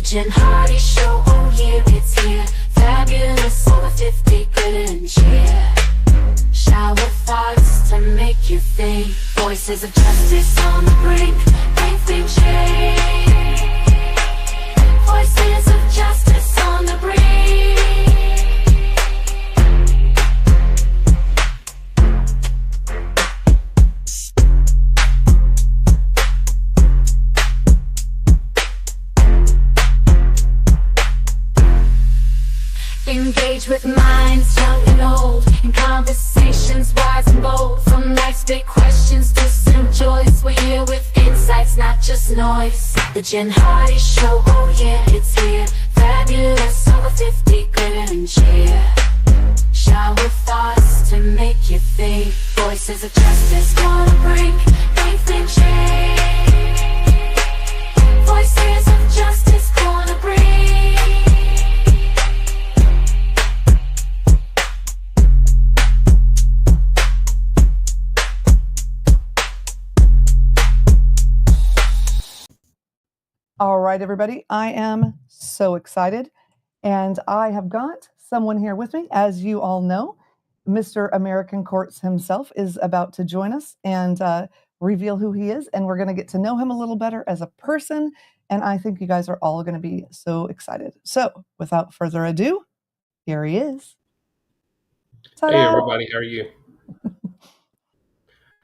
Jen Hardy Show, oh yeah, it's here. Fabulous, over 50, good and cheer. Shower thoughts to make you think. Voices of justice on the brink, they've been changed. Voices of justice on the brink. Engage with minds young and old, in conversations wise and bold. From life's big questions to some joys, we're here with insights, not just noise. The Jen Hardy Show, oh yeah, it's here. Fabulous, over 50, good and cheer. Shower thoughts to make you think. Voices of justice gonna bring, they've been changed. Voices of justice gonna bring. All right, everybody, I am so excited, and I have got someone here with me. As you all know, Mr. American Courts himself is about to join us and reveal who he is, and we're going to get to know him a little better as a person, and I think you guys are all going to be so excited. So, without further ado, here he is. Ta-da! Hey, everybody, how are you?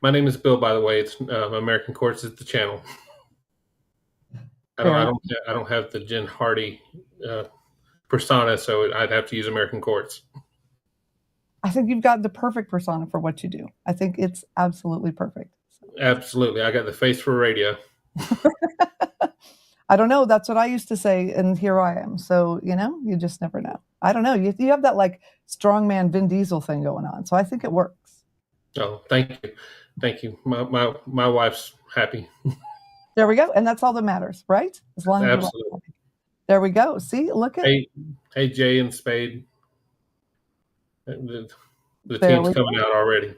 My name is Bill, by the way. It's American Courts is the channel. I don't have the Jen Hardy persona, so I'd have to use American Courts. I think you've got the perfect persona for what you do. I think it's absolutely perfect. Absolutely. I got the face for radio. I don't know. That's what I used to say, and here I am. So, you just never know. I don't know. You have that like strongman Vin Diesel thing going on. So I think it works. Oh, thank you. Thank you. My wife's happy. There we go. And that's all that matters, right? As long as absolutely. There we go. See, look at Hey, Jay and Spade. The team's coming out already.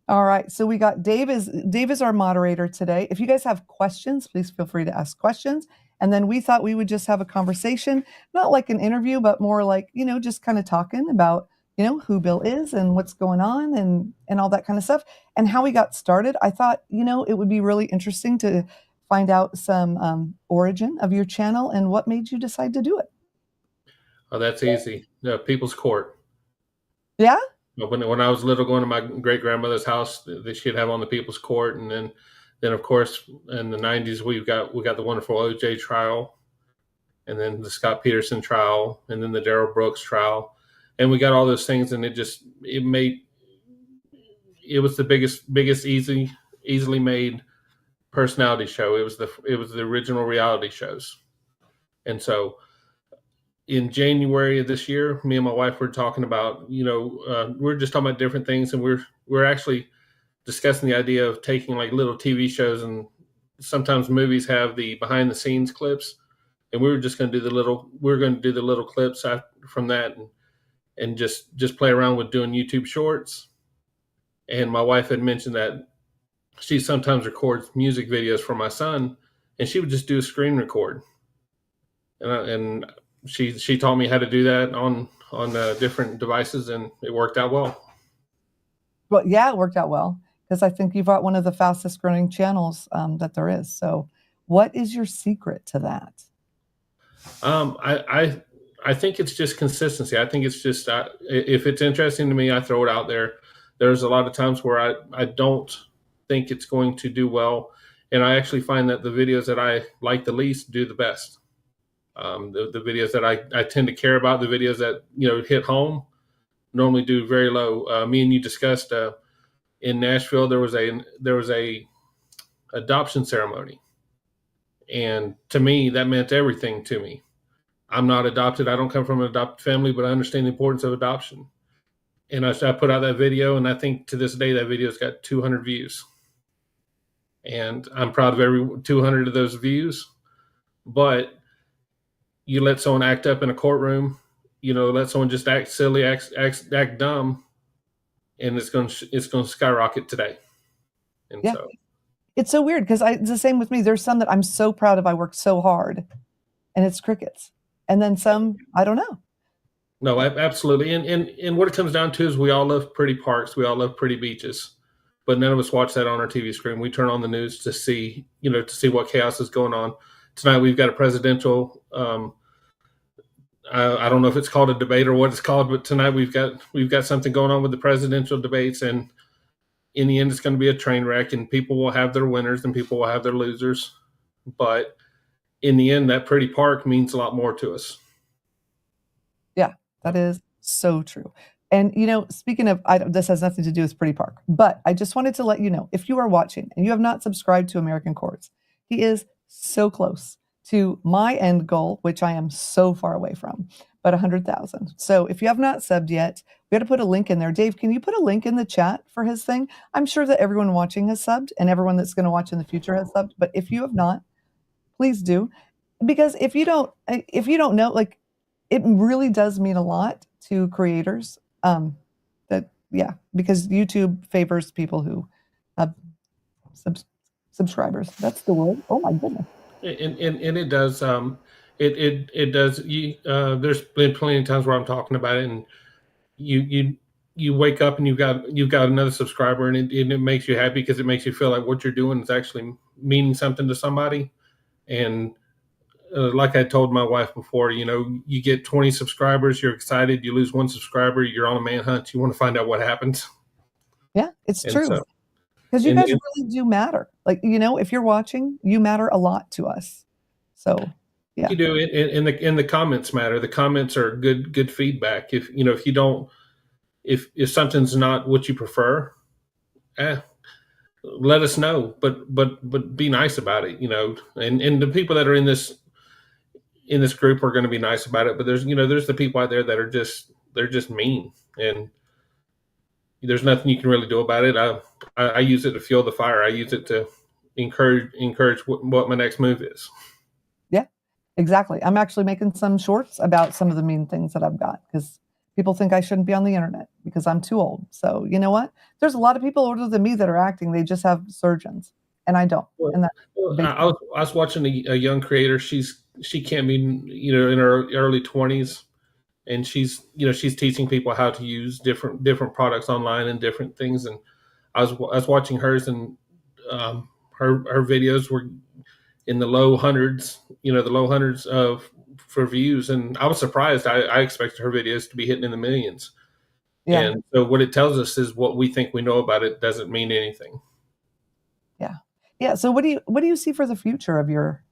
All right. So we got Dave is our moderator today. If you guys have questions, please feel free to ask questions. And then we thought we would just have a conversation, not like an interview, but more like, just kind of talking about, who Bill is and what's going on and all that kind of stuff and how we got started. I thought, it would be really interesting to find out some origin of your channel and what made you decide to do it. Oh, that's easy. People's Court. Yeah. When I was little, going to my great grandmother's house, she'd have on the People's Court, and then of course in the 90s we got the wonderful OJ trial, and then the Scott Peterson trial, and then the Darrell Brooks trial, and we got all those things, and it was the biggest easily made personality show. It was the original reality shows, and so. In January of this year, me and my wife were talking about, we're just talking about different things, and we're actually discussing the idea of taking like little TV shows, and sometimes movies have the behind the scenes clips, and we were just going to do the little clips from that, and just play around with doing YouTube shorts. And my wife had mentioned that she sometimes records music videos for my son, and she would just do a screen record, and she taught me how to do that on different devices, and it worked out well. Well, yeah, it worked out well because I think you've got one of the fastest growing channels that there is. So what is your secret to that? I think it's just consistency. I think it's just if it's interesting to me, I throw it out there. There's a lot of times where I don't think it's going to do well, and I actually find that the videos that I like the least do the best. The videos that I tend to care about, the videos that hit home, normally do very low. Me and you discussed in Nashville there was a adoption ceremony, and to me that meant everything to me. I'm not adopted. I don't come from an adopted family, but I understand the importance of adoption. And I put out that video, and I think to this day that video's got 200 views, and I'm proud of every 200 of those views. But you let someone act up in a courtroom, let someone just act silly, act dumb, and it's going to skyrocket today. And yeah. so It's so weird because it's the same with me. There's some that I'm so proud of. I worked so hard, and it's crickets. And then some, I don't know. No, absolutely. And what it comes down to is we all love pretty parks, we all love pretty beaches, but none of us watch that on our TV screen. We turn on the news to see, to see what chaos is going on. Tonight we've got a presidential. I don't know if it's called a debate or what it's called, but tonight we've got something going on with the presidential debates, and in the end, it's going to be a train wreck, and people will have their winners and people will have their losers. But in the end, that pretty park means a lot more to us. Yeah, that is so true. And speaking of, this has nothing to do with Pretty Park, but I just wanted to let you know, if you are watching and you have not subscribed to American Courts, he is so close to my end goal, which I am so far away from, but 100,000. So if you have not subbed yet, we got to put a link in there. Dave, can you put a link in the chat for his thing? I'm sure that everyone watching has subbed and everyone that's going to watch in the future has subbed, but if you have not, please do. Because if you don't know, like, it really does mean a lot to creators. Because YouTube favors people who have subscribers. That's the word. Oh my goodness. And it does. It does. There's been plenty of times where I'm talking about it, and you wake up and you've got another subscriber, and it makes you happy because it makes you feel like what you're doing is actually meaning something to somebody. And like I told my wife before, you get 20 subscribers, you're excited. You lose one subscriber, you're on a manhunt. You want to find out what happens. Yeah, it's true. Because you guys really do matter. Like, if you're watching, you matter a lot to us. So, yeah. You do. And the comments matter. The comments are good feedback. If you don't, if something's not what you prefer, let us know. But be nice about it, and the people that are in this group are going to be nice about it. But there's the people out there that are just mean, and there's nothing you can really do about it. I use it to fuel the fire. I use it to encourage what my next move is. Yeah, exactly. I'm actually making some shorts about some of the mean things that I've got because people think I shouldn't be on the internet because I'm too old. So you know what? There's a lot of people older than me that are acting. They just have surgeons, and I don't. And I was watching a young creator. She can't be in her early 20s. And she's teaching people how to use different products online and different things. And I was watching hers, and her videos were in the low hundreds, for views. And I was surprised. I expected her videos to be hitting in the millions. Yeah. And so what it tells us is what we think we know about it doesn't mean anything. Yeah. Yeah. So what do you see for the future of your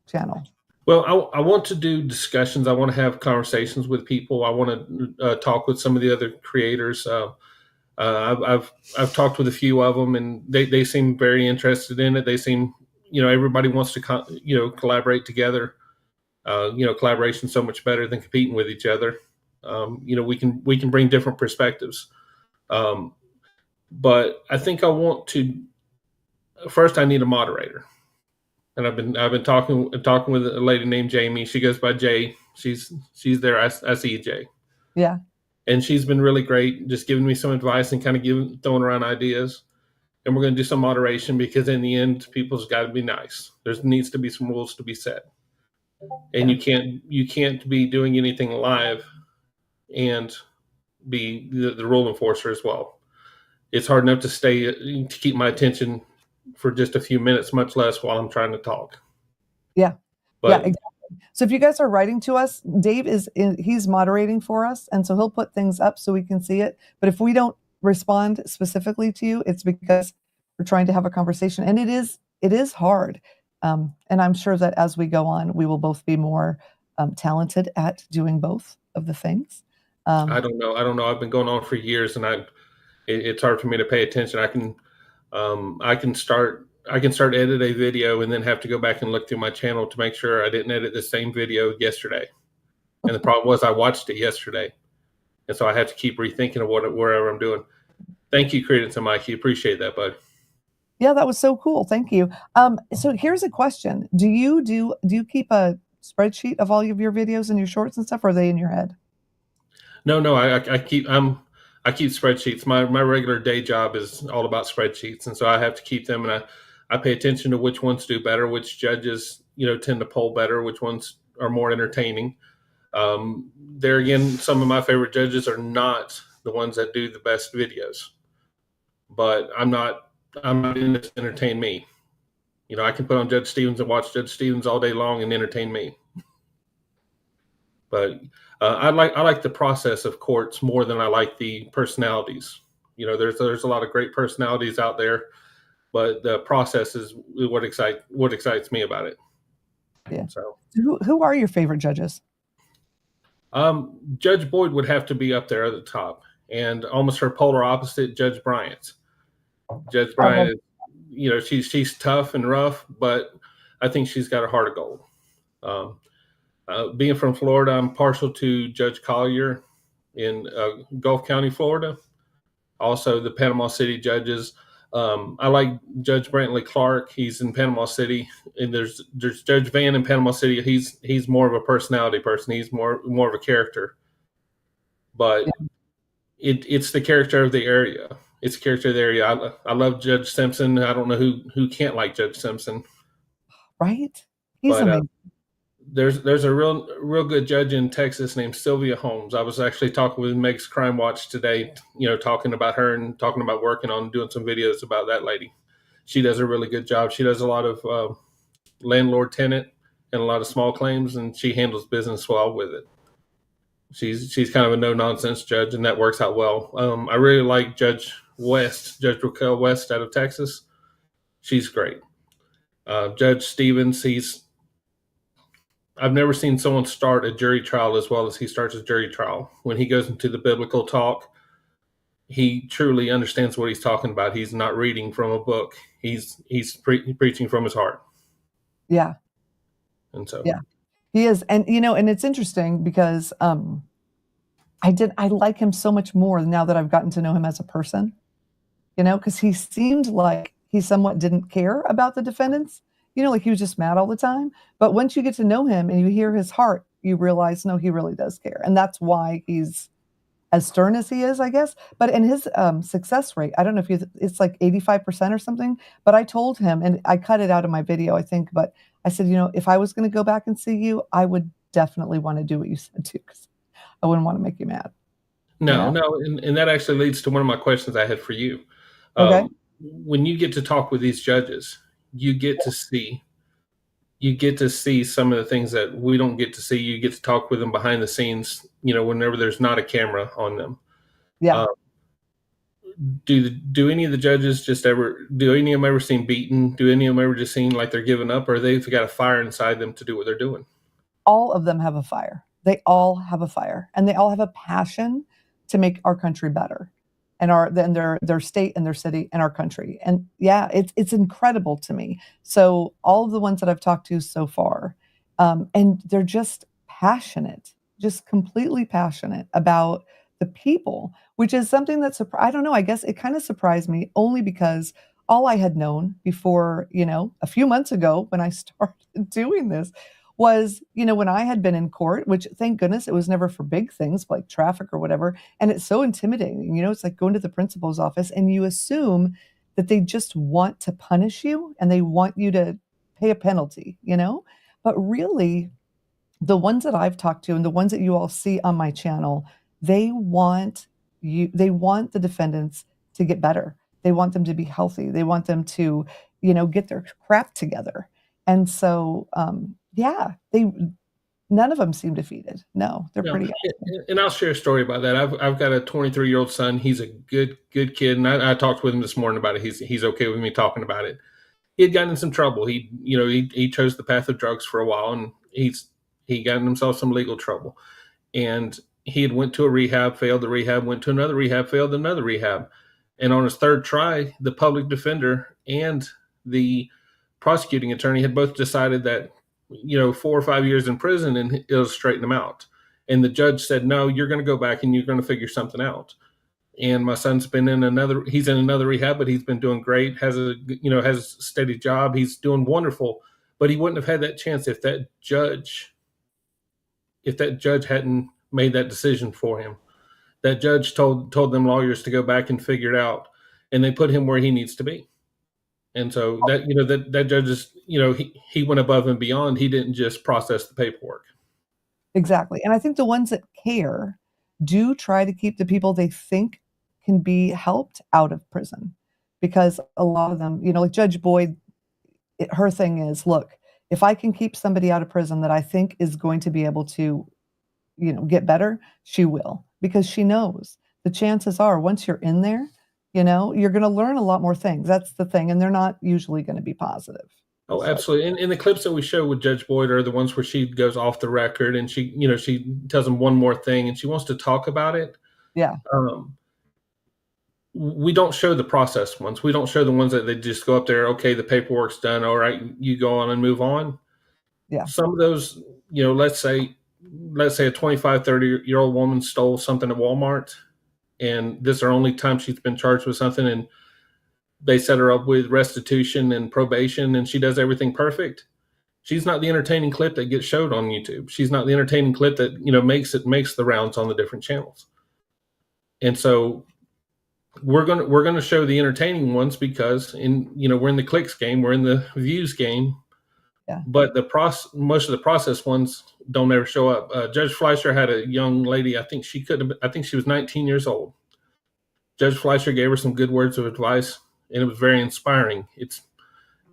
channel? Well, I want to do discussions. I want to have conversations with people. I want to talk with some of the other creators. I've talked with a few of them, and they seem very interested in it. They seem, everybody wants to collaborate together. Collaboration is so much better than competing with each other. We can bring different perspectives. But I think I want to. First, I need a moderator. And I've been talking with a lady named Jamie. She goes by Jay. She's there. I see Jay. Yeah. And she's been really great, just giving me some advice and kind of throwing around ideas. And we're going to do some moderation because in the end, people's got to be nice. There needs to be some rules to be set. And you can't be doing anything live and be the rule enforcer as well. It's hard enough to keep my attention for just a few minutes, much less while I'm trying to talk. Yeah. Yeah, exactly. So if you guys are writing to us, Dave he's moderating for us. And so he'll put things up so we can see it. But if we don't respond specifically to you, it's because we're trying to have a conversation. And it is hard. And I'm sure that as we go on, we will both be more talented at doing both of the things. I don't know. I've been going on for years, and it's hard for me to pay attention. I can start edit a video and then have to go back and look through my channel to make sure I didn't edit the same video yesterday. And the problem was I watched it yesterday. And so I have to keep rethinking of wherever I'm doing. Thank you, Credence and Mikey. Appreciate that, bud. Yeah, that was so cool. Thank you. So here's a question. Do you keep a spreadsheet of all of your videos and your shorts and stuff, or are they in your head? No, I keep spreadsheets. My regular day job is all about spreadsheets, and so I have to keep them. And I pay attention to which ones do better, which judges, tend to poll better, which ones are more entertaining. There again, some of my favorite judges are not the ones that do the best videos, but I'm not in this to entertain me. I can put on Judge Stevens and watch Judge Stevens all day long and entertain me. But I like the process of courts more than I like the personalities. There's a lot of great personalities out there, but the process is what excites me about it. Yeah. So, who are your favorite judges? Judge Boyd would have to be up there at the top, and almost her polar opposite, Judge Bryant. Judge Bryant, she's tough and rough, but I think she's got a heart of gold. Being from Florida, I'm partial to Judge Collier in Gulf County, Florida. Also, the Panama City judges. I like Judge Brantley Clark. He's in Panama City, and there's Judge Van in Panama City. He's more of a personality person. He's more of a character. But it's the character of the area. It's the character of the area. I love Judge Simpson. I don't know who can't like Judge Simpson. Right? He's amazing. There's a real good judge in Texas named Sylvia Holmes. I was actually talking with Meg's Crime Watch today, talking about her and talking about working on doing some videos about that lady. She does a really good job. She does a lot of landlord tenant and a lot of small claims, and she handles business well with it. She's kind of a no nonsense judge, and that works out well. I really like Judge Raquel West out of Texas. She's great. Judge Stevens, I've never seen someone start a jury trial as well as he starts a jury trial. When he goes into the biblical talk, he truly understands what he's talking about. He's not reading from a book. He's preaching from his heart. Yeah. And so, yeah, he is. And, and it's interesting because I like him so much more now that I've gotten to know him as a person, because he seemed like he somewhat didn't care about the defendants. Like he was just mad all the time. But once you get to know him and you hear his heart, you realize, no, he really does care. And that's why he's as stern as he is, I guess. But in his success rate, I don't know if it's like 85% or something. But I told him, and I cut it out of my video, I think. But I said, if I was going to go back and see you, I would definitely want to do what you said too, because I wouldn't want to make you mad. No. And that actually leads to one of my questions I had for you. Okay. When you get to talk with these judges, you get to see some of the things that we don't get to see. You get to talk with them behind the scenes, whenever there's not a camera on them. Yeah. Do any of the judges do any of them ever seem beaten? Do any of them ever just seem like they're giving up, or they've got a fire inside them to do what they're doing? All of them have a fire. They all have a fire, and they all have a passion to make our country better, and their state and their city and our country. And yeah, it's incredible to me. So all of the ones that I've talked to so far, and they're just passionate, just completely passionate about the people, which is something that I don't know. I guess it kind of surprised me only because all I had known before, a few months ago when I started doing this was, when I had been in court, which thank goodness it was never for big things like traffic or whatever. And it's so intimidating, it's like going to the principal's office and you assume that they just want to punish you and they want you to pay a penalty, but really the ones that I've talked to and the ones that you all see on my channel, they want the defendants to get better. They want them to be healthy. They want them to, get their crap together. And so, none of them seem defeated. No, they're pretty awesome. And I'll share a story about that. I've got a 23-year-old son. He's a good kid, and I talked with him this morning about it. He's okay with me talking about it. He had gotten in some trouble. He chose the path of drugs for a while, and he got in himself some legal trouble. And he had went to a rehab, failed the rehab, went to another rehab, failed another rehab. And on his third try, the public defender and the prosecuting attorney had both decided that 4 or 5 years in prison and it'll straighten him out. And the judge said, no, you're going to go back and you're going to figure something out. And my son's been he's in another rehab, but he's been doing great, has a steady job. He's doing wonderful, but he wouldn't have had that chance if that judge hadn't made that decision for him. That judge told them lawyers to go back and figure it out, and they put him where he needs to be. And so that, that judge is, he went above and beyond. He didn't just process the paperwork. Exactly. And I think the ones that care do try to keep the people they think can be helped out of prison, because a lot of them, like Judge Boyd, her thing is, look, if I can keep somebody out of prison that I think is going to be able to, get better, she will, because she knows the chances are once you're in there, you're going to learn a lot more things. That's the thing. And they're not usually going to be positive. Oh, So, absolutely. And the clips that we show with Judge Boyd are the ones where she goes off the record and she tells him one more thing and she wants to talk about it. yeah. We don't show the process ones. We don't show the ones that they just go up there, okay, the paperwork's done, all right, you go on and move on. Yeah. Some of those, let's say a 25, 30-year-old woman stole something at Walmart, and this is her only time she's been charged with something, and they set her up with restitution and probation, and she does everything perfect. She's not the entertaining clip that gets showed on YouTube. She's not the entertaining clip that, makes the rounds on the different channels. And so we're going to show the entertaining ones because we're in the clicks game, we're in the views game. Yeah. But most of the process ones don't ever show up. Judge Fleischer had a young lady. I think she was 19 years old. Judge Fleischer gave her some good words of advice, and it was very inspiring. Its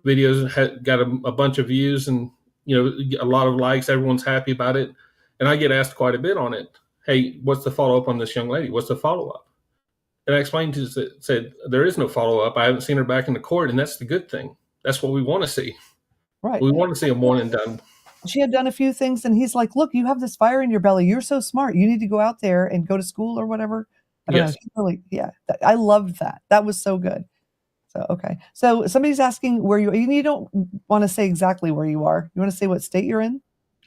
videos had got a bunch of views and a lot of likes. Everyone's happy about it, and I get asked quite a bit on it. Hey, what's the follow up on this young lady? What's the follow up? And I explained said there is no follow up. I haven't seen her back in the court, and that's the good thing. That's what we want to see. Right. We want to see a one and done. She had done a few things, and he's like, look, you have this fire in your belly. You're so smart. You need to go out there and go to school or whatever. I don't know. Yeah. I loved that. That was so good. So, okay. So somebody's asking where you don't want to say exactly where you are. You want to say what state you're in?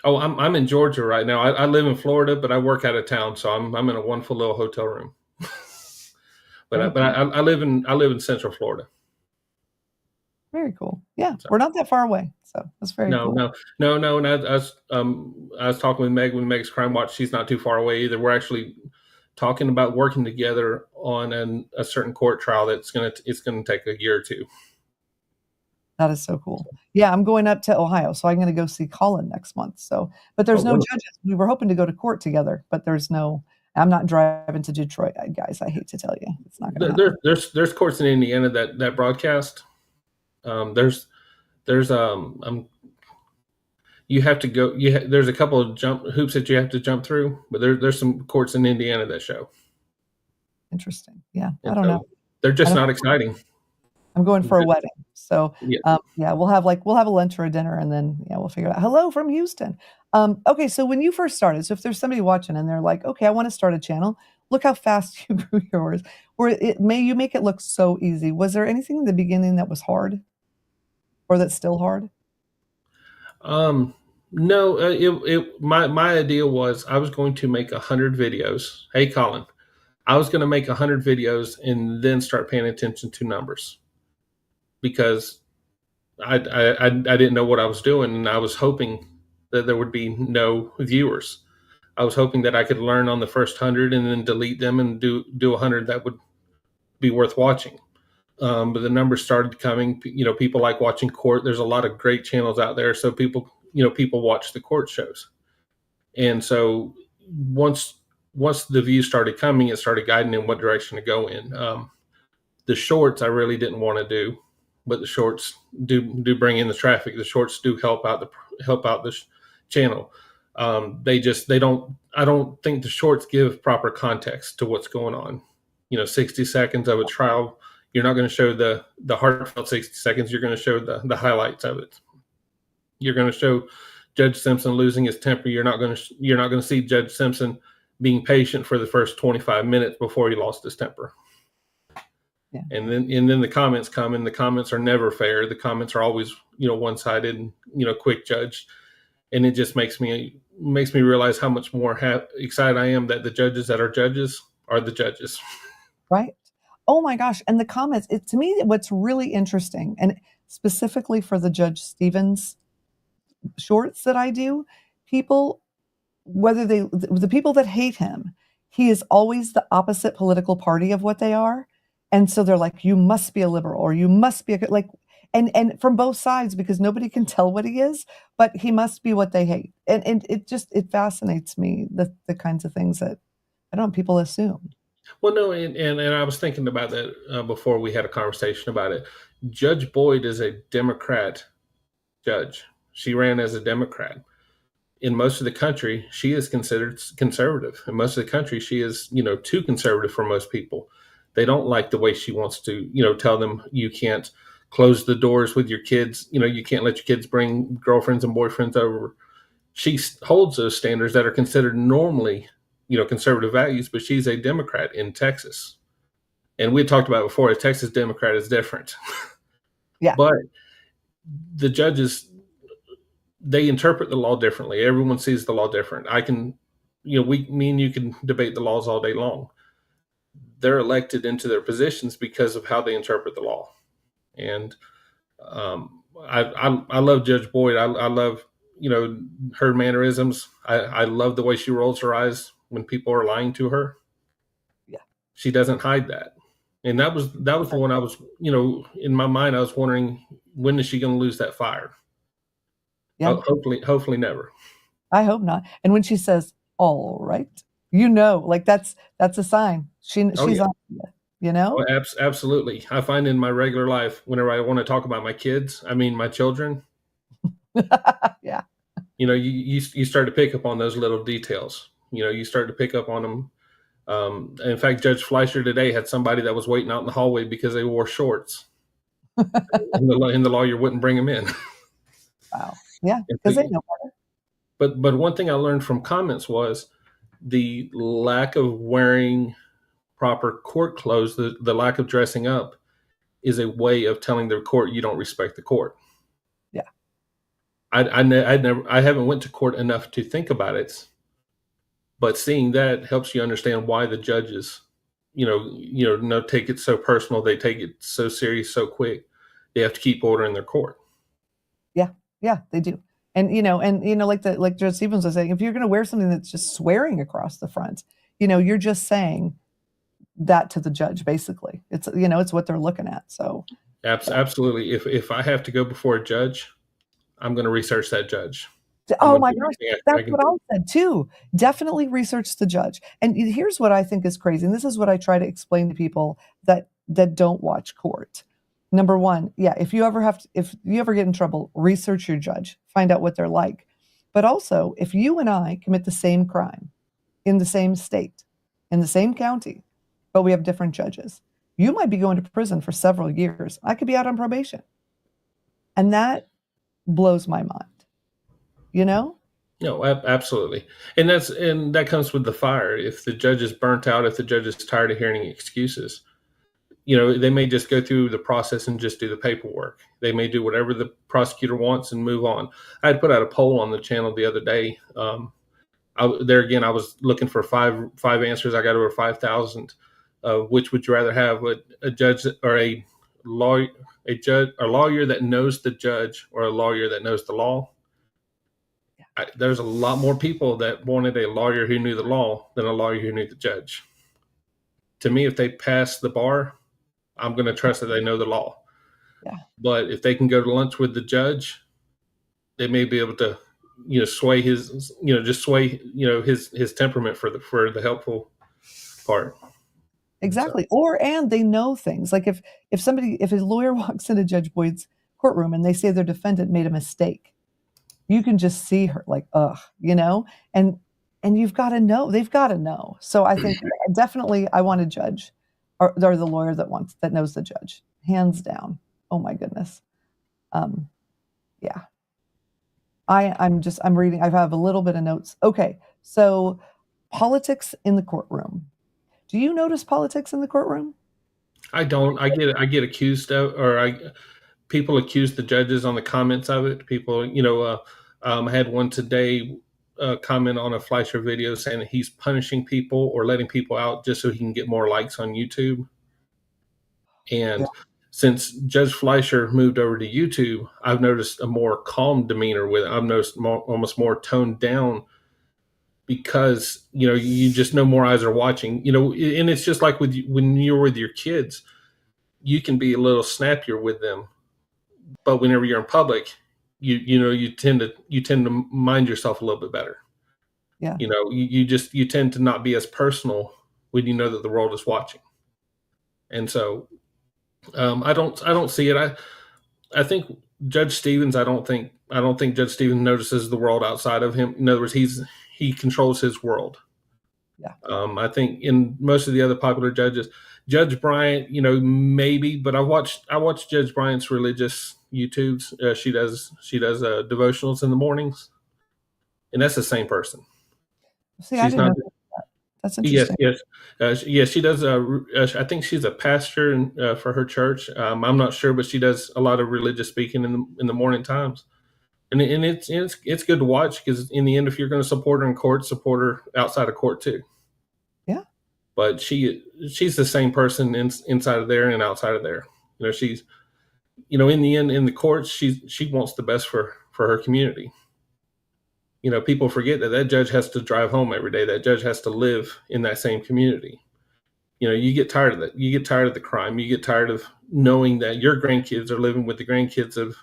Oh, I'm in Georgia right now. I live in Florida, but I work out of town. So I'm in a wonderful little hotel room. But I live in Central Florida. Very cool. Yeah, we're not that far away, so that's very cool. No. And I was talking with Meg when Meg's Crime Watch. She's not too far away either. We're actually talking about working together on a certain court trial it's gonna take a year or two. That is so cool. Yeah, I'm going up to Ohio, so I'm going to go see Colin next month. So, but there's no judges. We were hoping to go to court together, but there's no. I'm not driving to Detroit, guys. I hate to tell you, it's not going to happen. There's courts in Indiana that broadcast. There's you have to go. There's a couple of hoops that you have to jump through, but there's some courts in Indiana that show. Interesting. Yeah, I don't know. They're just not exciting. I'm going for a wedding, so we'll have a lunch or a dinner, and then we'll figure it out. Hello from Houston. Okay, so when you first started, so if there's somebody watching and they're like, okay, I want to start a channel, look how fast you grew yours. You make it look so easy. Was there anything in the beginning that was hard, or that's still hard? No. My idea was I was going to make 100 videos. Hey, Colin, I was going to make 100 videos and then start paying attention to numbers, because I didn't know what I was doing, and I was hoping that there would be no viewers. I was hoping that I could learn on the first 100 and then delete them and do 100 that would be worth watching. But the numbers started coming. People like watching court. There's a lot of great channels out there, so people watch the court shows. And so once the views started coming, it started guiding in what direction to go in. The shorts I really didn't want to do, but the shorts do bring in the traffic. The shorts do help out the channel. I don't think the shorts give proper context to what's going on. 60 seconds of a trial, you're not going to show the heartfelt 60 seconds. You're going to show the highlights of it. You're going to show Judge Simpson losing his temper. You're not going to see Judge Simpson being patient for the first 25 minutes before he lost his temper. Yeah. And then the comments come, and the comments are never fair. The comments are always, one-sided and, quick judged. And it just makes me realize how much more excited I am that the judges that are judges are the judges. Right. Oh my gosh. And the comments, to me, what's really interesting, and specifically for the Judge Stevens shorts that I do, people, the people that hate him, he is always the opposite political party of what they are. And so they're like, you must be a liberal, or you must be and from both sides, because nobody can tell what he is, but he must be what they hate. And it fascinates me, the kinds of things that I don't know, people assume. Well, no, and I was thinking about that before we had a conversation about it. Judge Boyd is a Democrat judge. She ran as a Democrat. In most of the country, she is considered conservative. In most of the country, she is, too conservative for most people. They don't like the way she wants to, tell them you can't close the doors with your kids. You can't let your kids bring girlfriends and boyfriends over. She holds those standards that are considered normally, conservative values, but she's a Democrat in Texas. And we had talked about before, a Texas Democrat is different. Yeah. But the judges, they interpret the law differently. Everyone sees the law different. Me and you can debate the laws all day long. They're elected into their positions because of how they interpret the law. And I love Judge Boyd. I love, her mannerisms. I love the way she rolls her eyes when people are lying to her. Yeah. She doesn't hide that. And that was the one I was, in my mind, I was wondering, when is she going to lose that fire? Yeah. Hopefully never. I hope not. And when she says, all right, like that's a sign. She's Yeah. on you, Oh, absolutely. I find in my regular life, whenever I want to talk about my children, yeah. You start to pick up on those little details. You start to pick up on them. In fact, Judge Fleischer today had somebody that was waiting out in the hallway because they wore shorts, and the lawyer wouldn't bring them in. Wow. Yeah, because they know better. But one thing I learned from comments was the lack of wearing proper court clothes, the lack of dressing up, is a way of telling the court you don't respect the court. Yeah. I haven't went to court enough to think about it, but seeing that helps you understand why the judges, take it so personal. They take it so serious, so quick. They have to keep order in their court. Yeah, they do. And like Judge Stevens was saying, if you're going to wear something that's just swearing across the front, you're just saying that to the judge. Basically, it's what they're looking at. So absolutely, if I have to go before a judge, I'm going to research that judge. Oh my gosh, that's what I said too. Definitely research the judge. And here's what I think is crazy, and this is what I try to explain to people that don't watch court. Number one, yeah, if you ever get in trouble, research your judge, find out what they're like. But also, if you and I commit the same crime in the same state, in the same county, but we have different judges, you might be going to prison for several years. I could be out on probation. And that blows my mind. No, absolutely. And that comes with the fire. If the judge is burnt out, if the judge is tired of hearing excuses, they may just go through the process and just do the paperwork. They may do whatever the prosecutor wants and move on. I had put out a poll on the channel the other day. I was looking for five answers. I got over 5,000. Which would you rather have, a judge or a lawyer that knows the judge, or a lawyer that knows the law? There's a lot more people that wanted a lawyer who knew the law than a lawyer who knew the judge. To me, if they pass the bar, I'm going to trust that they know the law. Yeah. But if they can go to lunch with the judge, they may be able to, sway his, his temperament for the helpful part. Exactly. And they know things. Like if his lawyer walks into Judge Boyd's courtroom and they say their defendant made a mistake, you can just see her like, ugh, and you've got to know, they've got to know. So I think definitely I want a judge or the lawyer that knows the judge, hands down. Oh my goodness. Yeah. I'm reading, I have a little bit of notes. Okay. So politics in the courtroom. Do you notice politics in the courtroom? I don't. I get accused of, people accuse the judges on the comments of it. People, I had one today comment on a Fleischer video saying that he's punishing people or letting people out just so he can get more likes on YouTube. And since Judge Fleischer moved over to YouTube, I've noticed a more calm demeanor with it. I've noticed almost more toned down, because you just know more eyes are watching. And it's just like when you're with your kids, you can be a little snappier with them but whenever you're in public, you tend to mind yourself a little bit better. Yeah. You tend to not be as personal when you know that the world is watching. And so I don't see it. I think Judge Stevens. I don't think Judge Stevens notices the world outside of him. In other words, he controls his world. Yeah. I think in most of the other popular judges, Judge Bryant, maybe, but I watched Judge Bryant's religious YouTubes. She does devotionals in the mornings, and that's the same person. See, I She's didn't not. know that. That's Yes, interesting. yes, yes. She does. I think she's a pastor for her church. I'm not sure, but she does a lot of religious speaking in the morning times, and it's good to watch because in the end, if you're going to support her in court, support her outside of court too. Yeah. But she's the same person inside of there and outside of there. She's in the end in the courts, she wants the best for her community. People forget that judge has to drive home every day. That judge has to live in that same community. You get tired of that. You get tired of the crime. You get tired of knowing that your grandkids are living with the grandkids of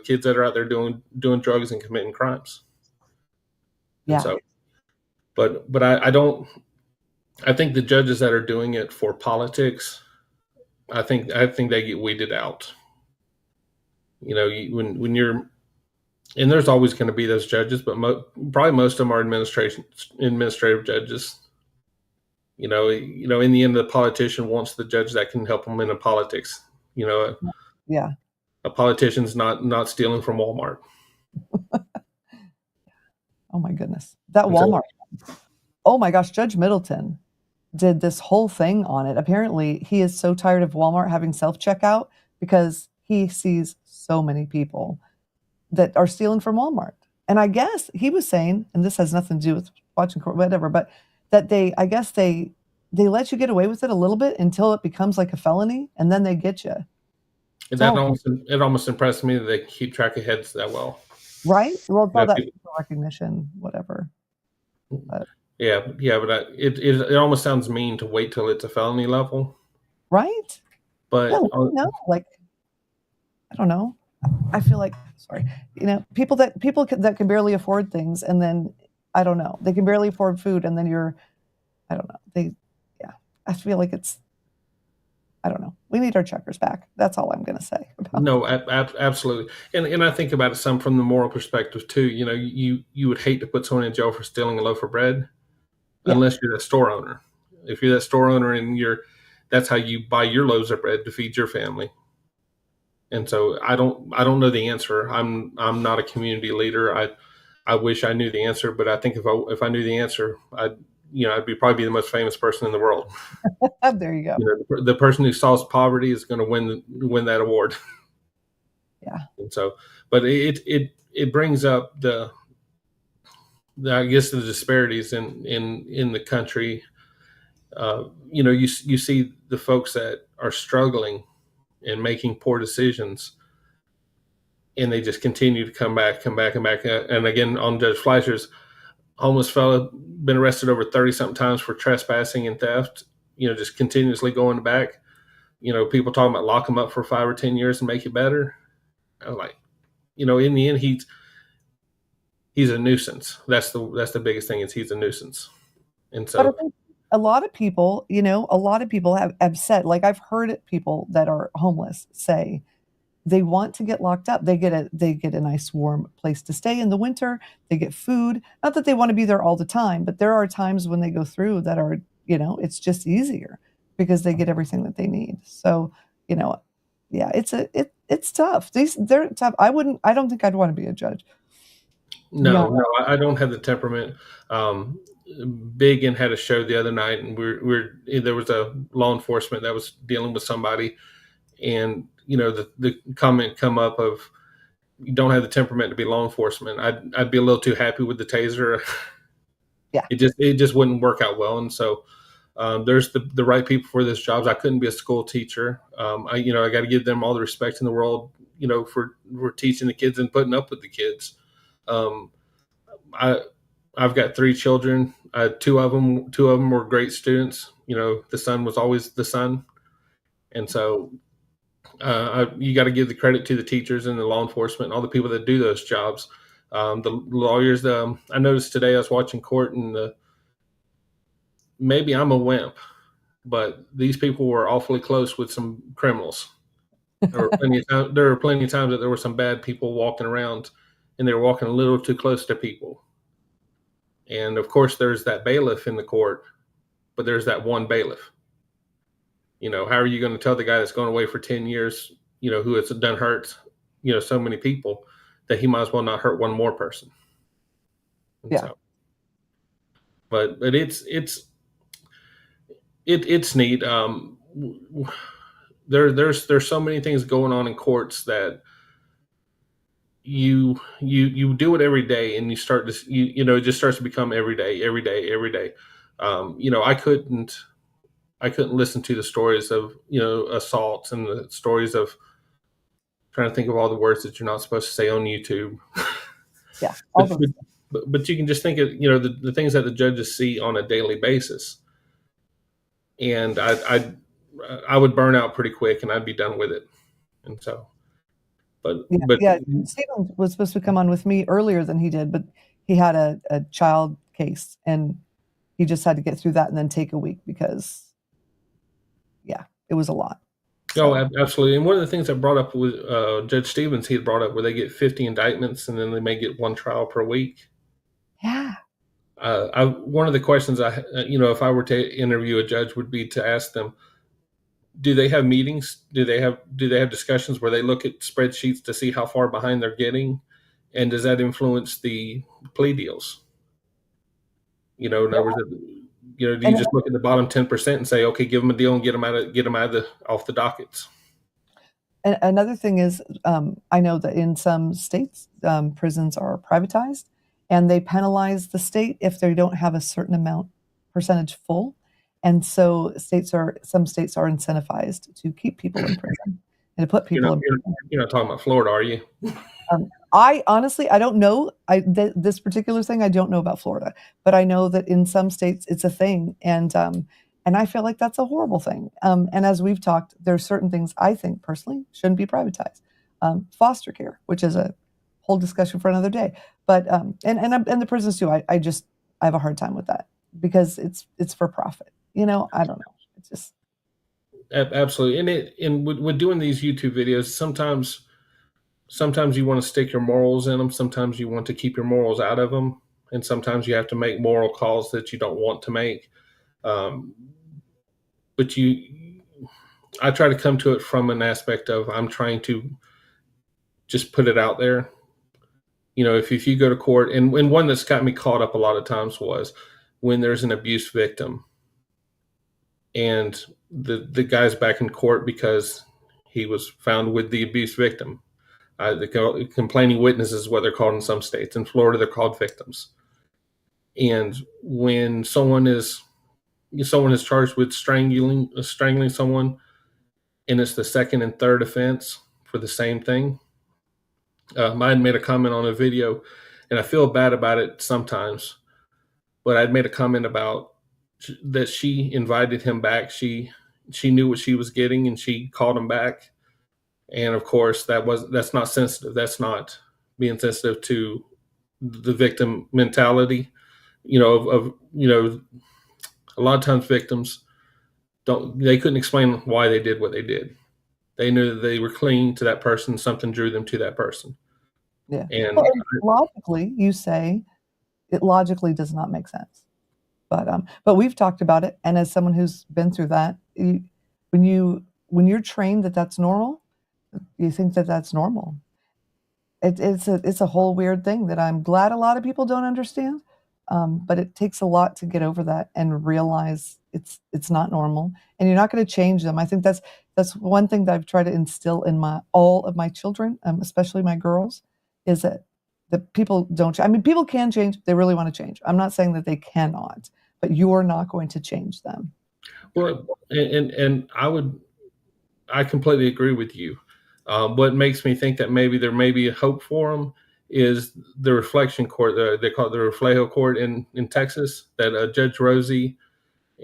kids that are out there doing drugs and committing crimes. And Yeah. so, but I don't. I think the judges that are doing it for politics, I think they get weeded out. When you're, and there's always going to be those judges, but probably most of them are administrative judges. In the end, the politician wants the judge that can help them in the politics. Yeah. A politician's not stealing from Walmart. Oh my goodness. That And so, Walmart. Oh my gosh, Judge Middleton did this whole thing on it. Apparently, he is so tired of Walmart having self-checkout because he sees so many people that are stealing from Walmart. And I guess he was saying, and this has nothing to do with watching court, whatever, but that I guess they let you get away with it a little bit until it becomes like a felony, and then they get you. it almost impressed me that they keep track of heads that well. Right? Well, it's all that People, recognition, whatever. But, yeah, but it almost sounds mean to wait till it's a felony level. right? But Yeah, no, like I don't know. I feel like sorry, people that can barely afford things, and then I don't know, they can barely afford food, and then I don't know. I feel like I don't know. We need our checkers back. That's all I'm going to say about no, absolutely. And I think about it some from the moral perspective too. You would hate to put someone in jail for stealing a loaf of bread, Yeah. unless you're that store owner. If you're that store owner and that's how you buy your loaves of bread to feed your family. And so I don't know the answer. I'm not a community leader. I wish I knew the answer, but I think if I knew the answer, I'd probably be the most famous person in the world. There you go. The person who solves poverty is going to win that award. Yeah. And so, but it brings up I guess the disparities in the country. You see the folks that are struggling and making poor decisions, and they just continue to come back. And again, on Judge Fleischer's, homeless fella been arrested over 30 something times for trespassing and theft, just continuously going back. People talking about lock him up for 5 or 10 years and make it better. I was like, in the end, he's a nuisance. That's the biggest thing, is he's a nuisance. And But I so, think a lot of people, have said, like I've heard people that are homeless say they want to get locked up. They get a nice warm place to stay in the winter. They get food. Not that they want to be there all the time, but there are times when they go through that are, it's just easier because they get everything that they need. So, yeah, it's tough. They're tough. I don't think I'd want to be a judge. no, I don't have the temperament. Biggin had a show the other night, and there was a law enforcement that was dealing with somebody, and the comment come up of, you don't have the temperament to be law enforcement. I'd be a little too happy with the taser. Yeah. It just wouldn't work out well. And so there's the right people for this jobs. I couldn't be a school teacher. I got to give them all the respect in the world, for teaching the kids and putting up with the kids. I've got 3 children. Two of them were great students. The son was always the son. And so You got to give the credit to the teachers and the law enforcement and all the people that do those jobs. The lawyers. I noticed today I was watching court, and maybe I'm a wimp, but these people were awfully close with some criminals. There were plenty of times that there were some bad people walking around, and they were walking a little too close to people. And of course, there's that bailiff in the court, but there's that one bailiff. How are you going to tell the guy that's going away for 10 years, who has done hurt, so many people, that he might as well not hurt one more person? And Yeah. So, but it's neat. There's so many things going on in courts that you do it every day, and you start to it just starts to become every day, every day, every day. I couldn't listen to the stories of assaults and the stories of trying to think of all the words that you're not supposed to say on YouTube. Yeah. But you can just think of the things that the judges see on a daily basis, and I would burn out pretty quick, and I'd be done with it. And so, but Stephen was supposed to come on with me earlier than he did, but he had a child case, and he just had to get through that and then take a week because, it was a lot. So. Oh, absolutely. And one of the things I brought up with Judge Stevens, he had brought up where they get 50 indictments and then they may get one trial per week. Yeah. One of the questions if I were to interview a judge would be to ask them, do they have meetings? Do they have discussions where they look at spreadsheets to see how far behind they're getting? And does that influence the plea deals? In other words, do you just look at the bottom 10% and say, okay, give them a deal and get them off the dockets? And another thing is, I know that in some states, prisons are privatized, and they penalize the state if they don't have a certain percentage full. And so some states are incentivized to keep people in prison and to put people in prison. You're not talking about Florida, are you? I honestly, I don't know. This particular thing, I don't know about Florida, but I know that in some states it's a thing, and I feel like that's a horrible thing. And as we've talked, there's certain things I think personally shouldn't be privatized. Foster care, which is a whole discussion for another day, but and the prisons too. I have a hard time with that because it's for profit. I don't know. It's just absolutely. And with doing these YouTube videos, sometimes you want to stick your morals in them. Sometimes you want to keep your morals out of them. And sometimes you have to make moral calls that you don't want to make. But I try to come to it from an aspect of I'm trying to just put it out there. If you go to court, and one that's got me caught up a lot of times was when there's an abuse victim and the guy's back in court because he was found with the abuse victim. The complaining witnesses is what they're called in some states. In Florida, they're called victims. And when someone is charged with strangling someone, and it's the second and third offense for the same thing, I had made a comment on a video, and I feel bad about it sometimes, but I'd made a comment about that she invited him back. She knew what she was getting, and she called him back. And of course, that's not sensitive. That's not being sensitive to the victim mentality. A lot of times victims couldn't explain why they did what they did. They knew that they were clinging to that person. Something drew them to that person. Yeah. And logically, you say it logically does not make sense. But we've talked about it, and as someone who's been through that, when you're trained that that's normal, you think that that's normal. It's a whole weird thing that I'm glad a lot of people don't understand, but it takes a lot to get over that and realize it's not normal, and you're not going to change them. I think that's one thing that I've tried to instill in all of my children, especially my girls, is that people don't. I mean, people can change. They really want to change. I'm not saying that they cannot, but you're not going to change them. Well, and I completely agree with you. What makes me think that maybe there may be a hope for them is the reflection court. They call it the Reflejo court in Texas that Judge Rosie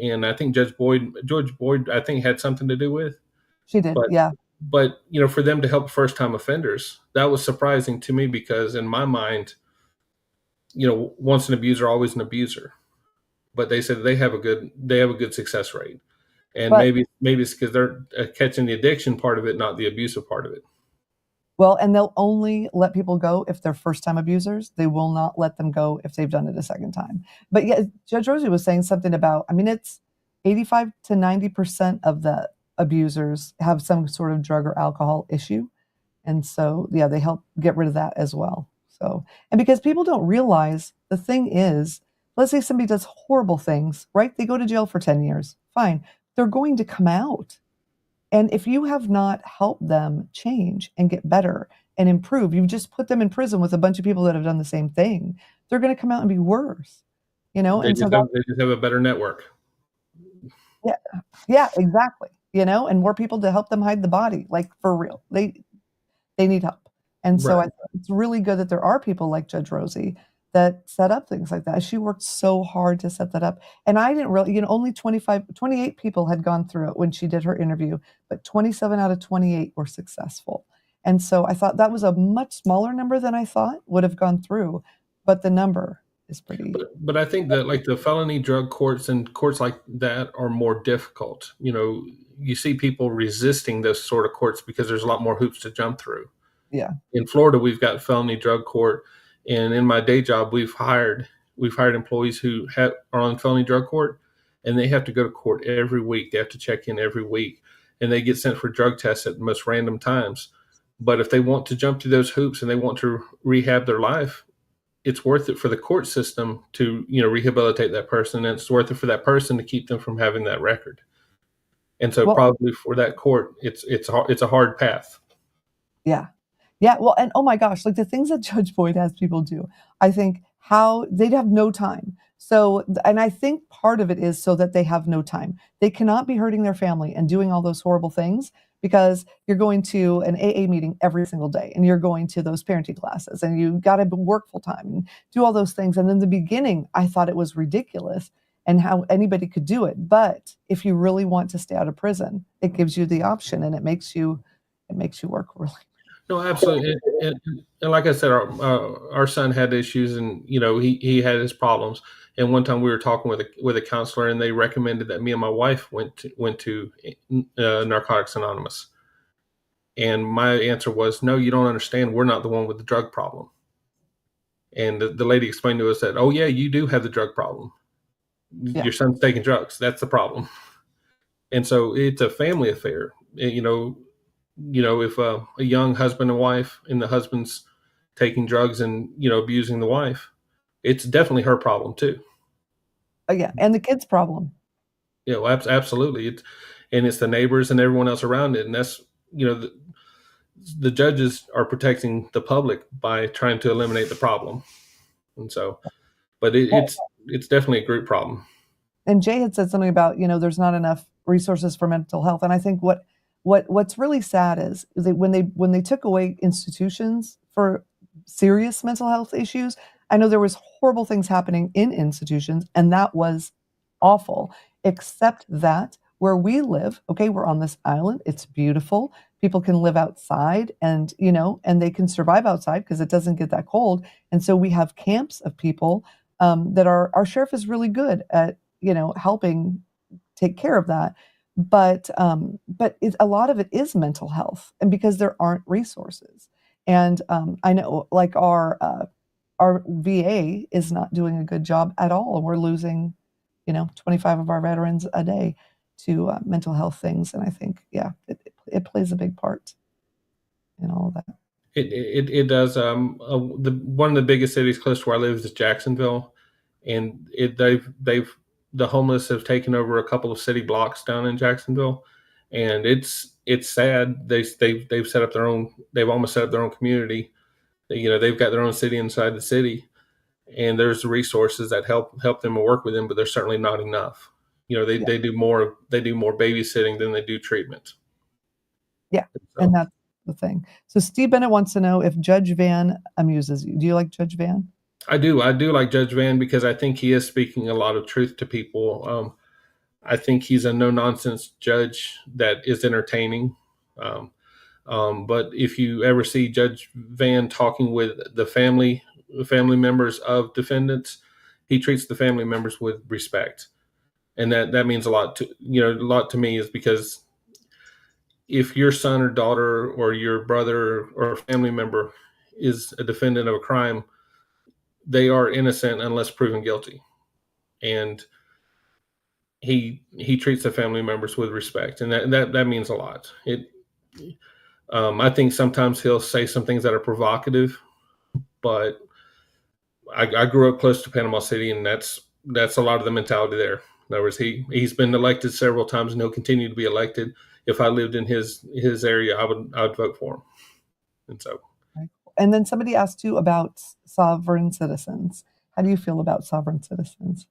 and I think George Boyd, I think had something to do with. She did, yeah. But for them to help first time offenders, that was surprising to me, because in my mind, once an abuser, always an abuser. But they said they have a good success rate, and But maybe it's because they're catching the addiction part of it, not the abusive part of it. well, and they'll only let people go if they're first time abusers. They will not let them go if they've done it a second time. But yeah, Judge Rosie was saying something about, I mean, it's 85 to 90% of the abusers have some sort of drug or alcohol issue. And so, yeah, they help get rid of that as well. So, and because people don't realize, the thing is, let's say somebody does horrible things, right? They go to jail for 10 years. Fine. They're going to come out. And if you have not helped them change and get better and improve, you've just put them in prison with a bunch of people that have done the same thing, they're going to come out and be worse, you know? They And so just that, have they just have a better network. yeah, yeah, exactly. You know, and more people to help them hide the body, like for real. They need help. And so I Right. think it's really good that there are people like Judge Rosie that set up things like that. She worked so hard to set that up. And I didn't really, only 28 people had gone through it when she did her interview, but 27 out of 28 were successful. And so I thought that was a much smaller number than I thought would have gone through, but the number is pretty. But I think that, like, the felony drug courts and courts like that are more difficult. You see people resisting those sort of courts because there's a lot more hoops to jump through. Yeah. In Florida, we've got felony drug court, and in my day job, we've hired employees who are on felony drug court, and they have to go to court every week. They have to check in every week, and they get sent for drug tests at the most random times. But if they want to jump through those hoops and they want to rehab their life, it's worth it for the court system to rehabilitate that person, and it's worth it for that person to keep them from having that record. And so Well, probably for that court, it's a hard path. yeah. Yeah, well, and oh my gosh, like the things that Judge Boyd has people do, I think how they'd have no time. So, and I think part of it is so that they have no time. They cannot be hurting their family and doing all those horrible things because you're going to an AA meeting every single day and you're going to those parenting classes and you got to work full time and do all those things. And in the beginning, I thought it was ridiculous and how anybody could do it. But if you really want to stay out of prison, it gives you the option and it makes you work really. No, absolutely. And like I said, our son had issues, and he had his problems. And one time we were talking with a counselor, and they recommended that me and my wife went to Narcotics Anonymous. And my answer was, no, you don't understand. We're not the one with the drug problem. And the lady explained to us that, oh yeah, you do have the drug problem. Yeah. Your son's taking drugs. That's the problem. And so it's a family affair. If a young husband and wife, and the husband's taking drugs and abusing the wife, it's definitely her problem too. Oh, yeah, and the kids' problem. Absolutely. It's the neighbors and everyone else around it, and that's the judges are protecting the public by trying to eliminate the problem, and so, but Well, it's definitely a group problem. and Jay had said something about, there's not enough resources for mental health, and I think what's really sad is that when they took away institutions for serious mental health issues, I know there was horrible things happening in institutions, and that was awful. Except that where we live, okay, we're on this island. It's beautiful. People can live outside, and they can survive outside because it doesn't get that cold. And so we have camps of people that our sheriff is really good at, helping take care of that. But a lot of it is mental health, and because there aren't resources. And I know, like our VA is not doing a good job at all, and we're losing, 25 of our veterans a day to mental health things. And I think, yeah, it plays a big part in all of that. It does. One of the biggest cities close to where I live is Jacksonville, and the homeless have taken over a couple of city blocks down in Jacksonville, and it's sad. They've set up their own. They've almost set up their own community. They've got their own city inside the city, and there's resources that help them and work with them, but they're certainly not enough. They Yeah, they do more babysitting than they do treatment. yeah, and So that's the thing. So Steve Bennett wants to know if Judge Van amuses you. Do you like Judge Van? I do like Judge Van because I think he is speaking a lot of truth to people. I think he's a no nonsense judge that is entertaining. Um, But if you ever see Judge Van talking with the family members of defendants, he treats the family members with respect, and that means a lot to a lot to me, is because if your son or daughter or your brother or family member is a defendant of a crime, they are innocent unless proven guilty, and he treats the family members with respect, and that means a lot. I think sometimes he'll say some things that are provocative, but I grew up close to Panama City, and that's a lot of the mentality there. In other words, he's been elected several times, and he'll continue to be elected. If I lived in his area, I would vote for him. And so, and then somebody asked you about sovereign citizens. How do you feel about sovereign citizens?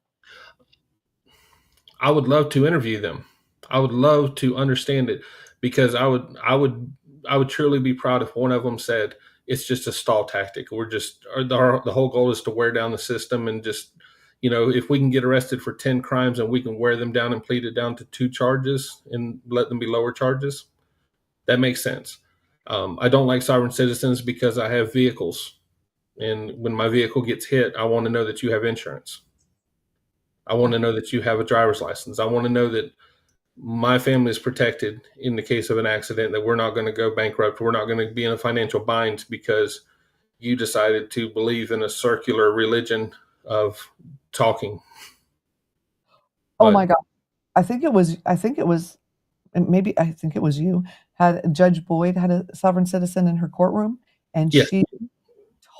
I would love to interview them. I would love to understand it, because I would truly be proud if one of them said it's just a stall tactic. The whole goal is to wear down the system, and just, if we can get arrested for 10 crimes and we can wear them down and plead it down to 2 charges and let them be lower charges, that makes sense. I don't like sovereign citizens because I have vehicles, and when my vehicle gets hit, I want to know that you have insurance. I want to know that you have a driver's license. I want to know that my family is protected in the case of an accident, that we're not going to go bankrupt. We're not going to be in a financial bind because you decided to believe in a circular religion of talking. Oh my God. I think it was you, had Judge Boyd had a sovereign citizen in her courtroom, and Yes. she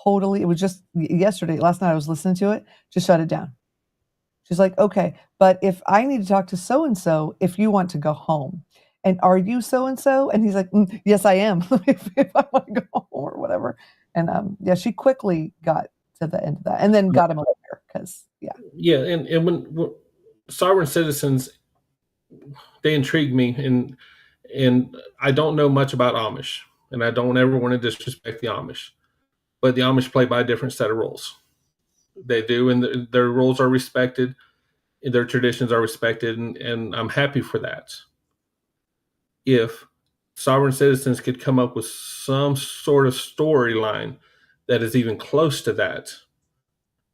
totally, it was just last night I was listening to it, just shut it down. She's like, okay, but if I need to talk to so-and-so, if you want to go home, and are you so-and-so? And he's like, yes, I am, if I want to go home or whatever. And yeah, she quickly got to the end of that, and then got him a lawyer, because Yeah, and when sovereign citizens, they intrigue me, and I don't know much about Amish, and I don't ever want to disrespect the Amish, but the Amish play by a different set of rules. They do, and their rules are respected, their traditions are respected, and I'm happy for that. If sovereign citizens could come up with some sort of storyline that is even close to that,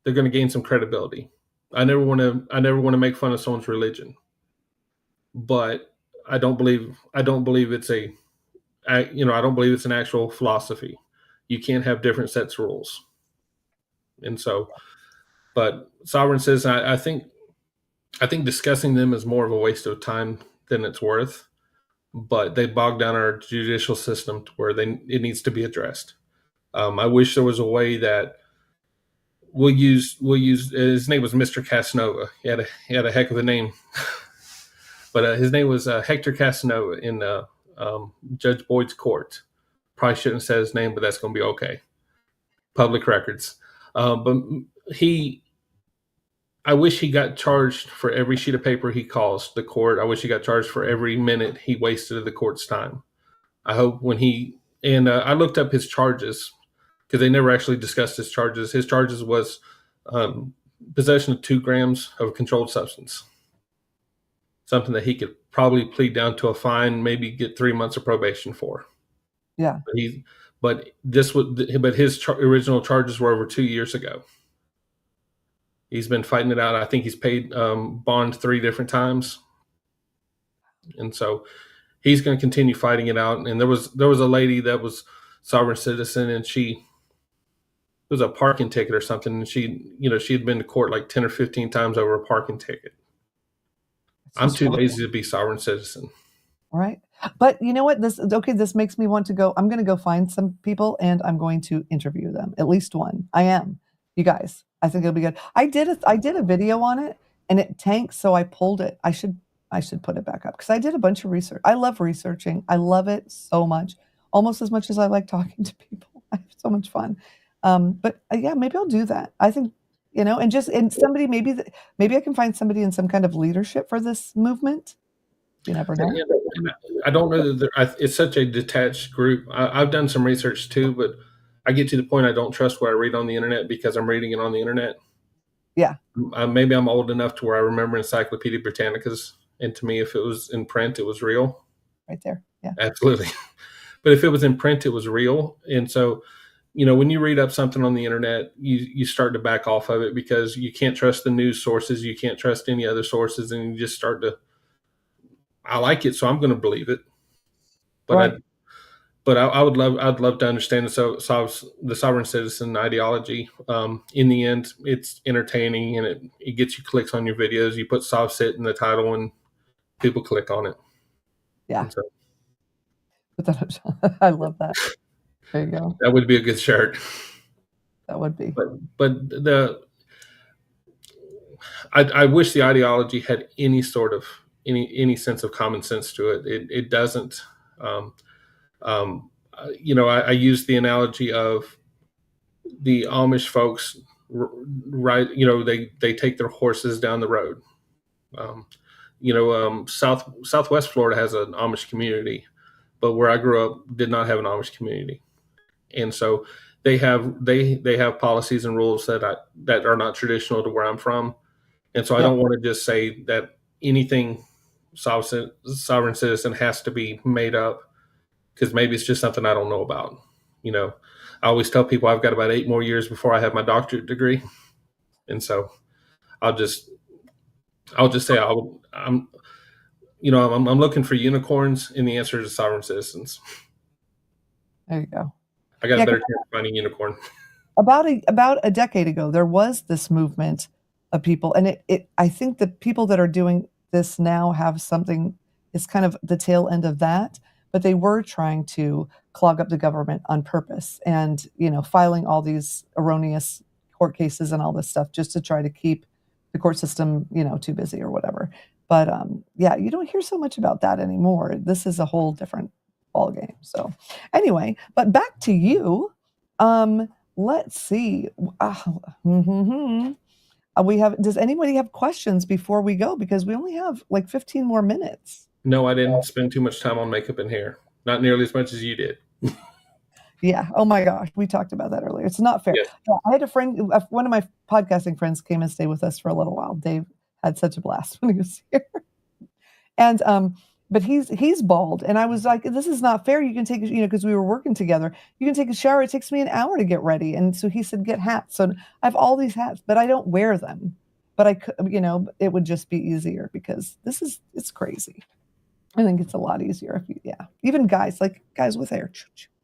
they're going to gain some credibility. I never want to make fun of someone's religion, but I don't believe it's I don't believe it's an actual philosophy. You can't have different sets of rules. And so, but sovereign citizen, I think discussing them is more of a waste of time than it's worth. But they bog down our judicial system to where it needs to be addressed. I wish there was a way that we'll use. His name was Mr. Casanova. He had a heck of a name, but his name was Hector Casanova in Judge Boyd's court. Probably shouldn't have said his name, but that's going to be okay. Public records. But I wish he got charged for every sheet of paper he calls the court. I wish he got charged for every minute he wasted of the court's time. I hope I looked up his charges, because they never actually discussed his charges. His charges was possession of 2 grams of a controlled substance, something that he could probably plead down to a fine, maybe get 3 months of probation for. Yeah. But his original charges were over 2 years ago. He's been fighting it out. I think he's paid bond 3 different times, and so he's going to continue fighting it out. And there was a lady that was sovereign citizen, and it was a parking ticket or something, and she had been to court like 10 or 15 times over a parking ticket. I'm too lazy to be sovereign citizen. Right. But you know what? This makes me want to go. I'm going to go find some people, and I'm going to interview them. At least one. I am. You guys, I think it'll be good. I did a video on it, and it tanked, so I pulled it. I should put it back up, because I did a bunch of research. I love researching. I love it so much, almost as much as I like talking to people. I have so much fun. But yeah, maybe I'll do that. I think, and somebody, maybe I can find somebody in some kind of leadership for this movement. You never know. And I don't know that it's such a detached group. I've done some research too, but I get to the point I don't trust what I read on the internet, because I'm reading it on the internet. Yeah. Maybe I'm old enough to where I remember Encyclopedia Britannicas, and to me, if it was in print, it was real. Right there. Yeah. Absolutely. But if it was in print, it was real. And so, when you read up something on the internet, you start to back off of it because you can't trust the news sources, you can't trust any other sources, and you just start to, I like it, so I'm going to believe it. But Right. I'd love to understand the sovereign citizen ideology. In the end, it's entertaining and it gets you clicks on your videos. You put "Sov Cit" in the title and people click on it. Yeah. And so I love that. There you go. that would be a good shirt. That would be. But I wish the ideology had any sort of any sense of common sense to it. It doesn't. Um, I use the analogy of the Amish folks, right? They take their horses down the road. Southwest Florida has an Amish community, but where I grew up did not have an Amish community, and so they have policies and rules that are not traditional to where I'm from, and so I Yeah. don't want to just say that anything sovereign citizen has to be made up because maybe it's just something I don't know about. I always tell people I've got about 8 more years before I have my doctorate degree, and so I'll just say I'm looking for unicorns, and the answer is sovereign citizens. There you go. I got Yeah, a better chance of finding a unicorn. about a decade ago, there was this movement of people, and I think the people that are doing this now have something. It's kind of the tail end of that, but they were trying to clog up the government on purpose, and filing all these erroneous court cases and all this stuff just to try to keep the court system, too busy or whatever. But yeah, you don't hear so much about that anymore. This is a whole different ball game. So anyway, but back to you. Um, Let's see. We have. Does anybody have questions before we go? Because we only have like 15 more minutes. No, I didn't spend too much time on makeup and hair. Not nearly as much as you did. Yeah. Oh my gosh, we talked about that earlier. It's not fair. Yes. Yeah, I had a friend. One of my podcasting friends came and stayed with us for a little while. Dave had such a blast when he was here, and but he's bald, and I was like, this is not fair. You can take, because we were working together. You can take a shower. It takes me an hour to get ready, and so he said, get hats. So I have all these hats, but I don't wear them. But I could, it would just be easier because it's crazy. I think it's a lot easier if even guys with hair,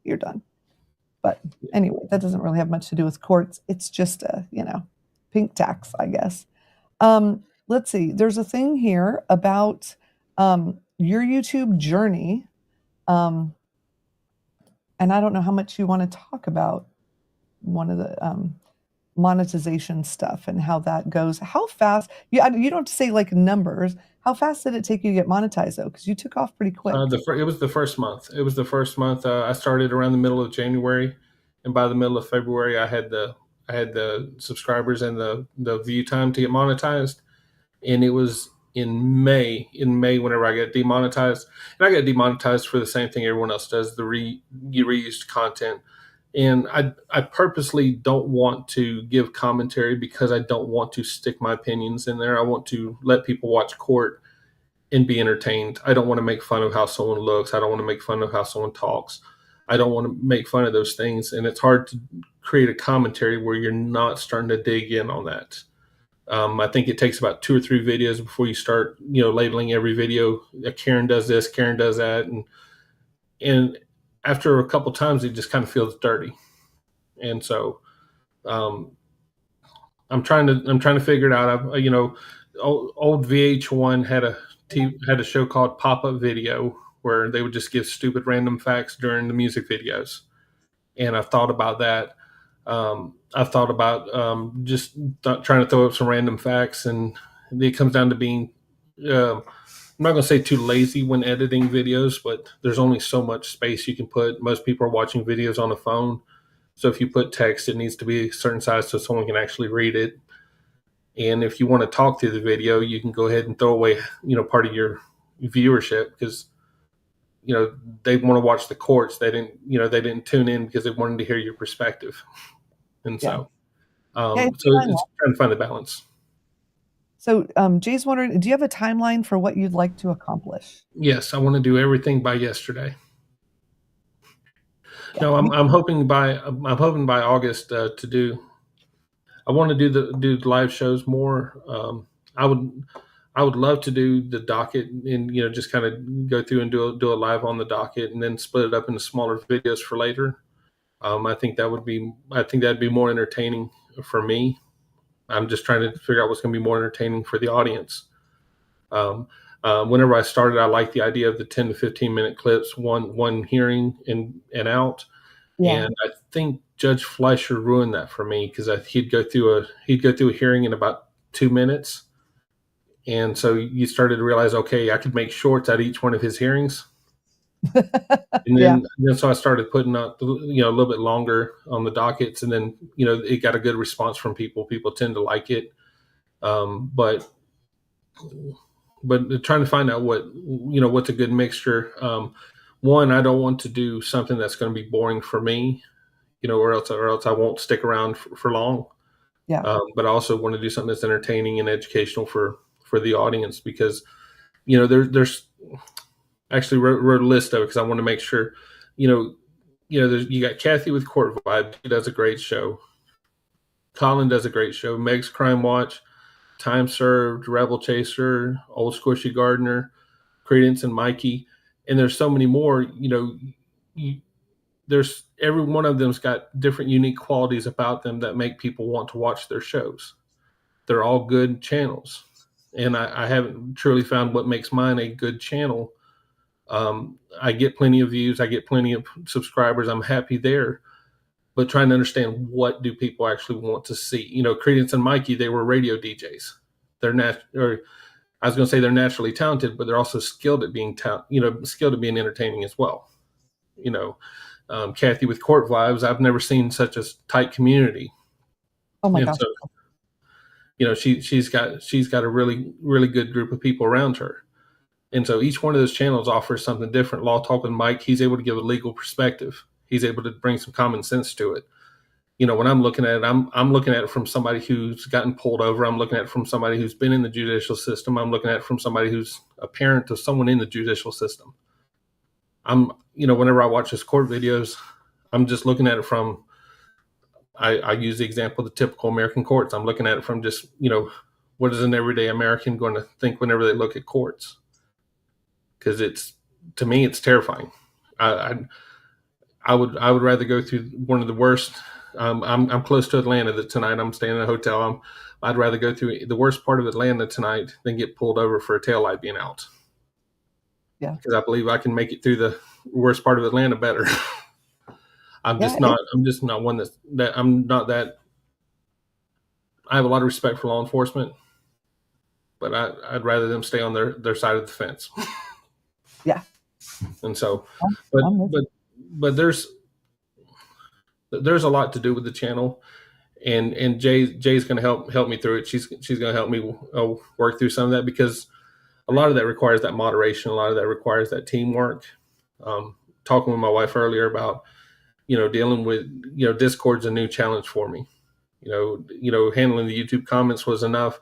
you're done. But anyway, that doesn't really have much to do with courts. It's just a pink tax, I guess. Let's see. There's a thing here about your YouTube journey. And I don't know how much you want to talk about one of the monetization stuff and how that goes. How fast? You don't have to say like numbers. How fast did it take you to get monetized though? Because you took off pretty quick. It was the first month. I started around the middle of January, and by the middle of February, I had the subscribers and the view time to get monetized. And it was in May, whenever I got demonetized, and I got demonetized for the same thing everyone else does, the reused content. And I purposely don't want to give commentary because I don't want to stick my opinions in there. I want to let people watch court and be entertained. I don't want to make fun of how someone looks. I don't want to make fun of how someone talks. I don't want to make fun of those things. And it's hard to create a commentary where you're not starting to dig in on that. I think it takes about 2 or 3 videos before you start, labeling every video. Karen does this, Karen does that, and after a couple times, it just kind of feels dirty. And so, I'm trying to figure it out. Old VH1 had a show called Pop Up Video where they would just give stupid random facts during the music videos, and I've thought about that. I've thought about just trying to throw up some random facts, and it comes down to being, I'm not going to say too lazy when editing videos, but there's only so much space you can put. Most people are watching videos on a phone. So if you put text, it needs to be a certain size so someone can actually read it. And if you want to talk through the video, you can go ahead and throw away, part of your viewership because, they want to watch the courts. They didn't tune in because they wanted to hear your perspective. And so, it's trying to find the balance. So Jay's wondering, do you have a timeline for what you'd like to accomplish? Yes, I want to do everything by yesterday. No, I'm hoping by August to do. I want to do the live shows more. I would love to do the docket and just kind of go through and do a live on the docket and then split it up into smaller videos for later. I think that'd be more entertaining for me. I'm just trying to figure out what's going to be more entertaining for the audience. Whenever I started, I liked the idea of the 10 to 15 minute clips, one hearing and out. Yeah. And I think Judge Fleischer ruined that for me because he'd go through a hearing in about 2 minutes, and so you started to realize, okay, I could make shorts at each one of his hearings, and Yeah. then so I started putting out a little bit longer on the dockets, and then it got a good response from people. People tend to like it, but trying to find out what's a good mixture. One, I don't want to do something that's going to be boring for me, or else I won't stick around for long. Yeah. But I also want to do something that's entertaining and educational for the audience because there's actually wrote a list of it because I want to make sure you got Kathy with Court Vibe. She does a great show. Colin does a great show. Meg's Crime Watch, Time Served, Rebel Chaser, Old Squishy Gardener, Credence and Mikey, and there's so many more. There's every one of them's got different unique qualities about them that make people want to watch their shows. They're all good channels, and I haven't truly found what makes mine a good channel. I get plenty of views, I get plenty of subscribers. I'm happy there, but trying to understand what do people actually want to see. Credence and Mikey, they were radio DJs. They're I was going to say they're naturally talented, but they're also skilled at being skilled at being entertaining as well. Kathy with Court Vibes, I've never seen such a tight community. Oh my gosh. So, she's got a really, really good group of people around her. And so each one of those channels offers something different. Law Talk with Mike, he's able to give a legal perspective. He's able to bring some common sense to it. When I'm looking at it, I'm looking at it from somebody who's gotten pulled over. I'm looking at it from somebody who's been in the judicial system. I'm looking at it from somebody who's a parent of someone in the judicial system. Whenever I watch his court videos, I'm just looking at it from, I use the example of the typical American courts. I'm looking at it from just, what is an everyday American going to think whenever they look at courts? Because to me, it's terrifying. I would rather go through one of the worst. I'm close to Atlanta tonight. I'm staying in a hotel. I'd rather go through the worst part of Atlanta tonight than get pulled over for a taillight being out. Yeah. Because I believe I can make it through the worst part of Atlanta better. I'm just not one that I'm not that. I have a lot of respect for law enforcement, but I'd rather them stay on their side of the fence. Yeah. And so, but there's a lot to do with the channel, and Jay's going to help me through it. She's going to help me work through some of that because a lot of that requires that moderation. A lot of that requires that teamwork. Talking with my wife earlier about, dealing with, Discord's a new challenge for me. Handling the YouTube comments was enough.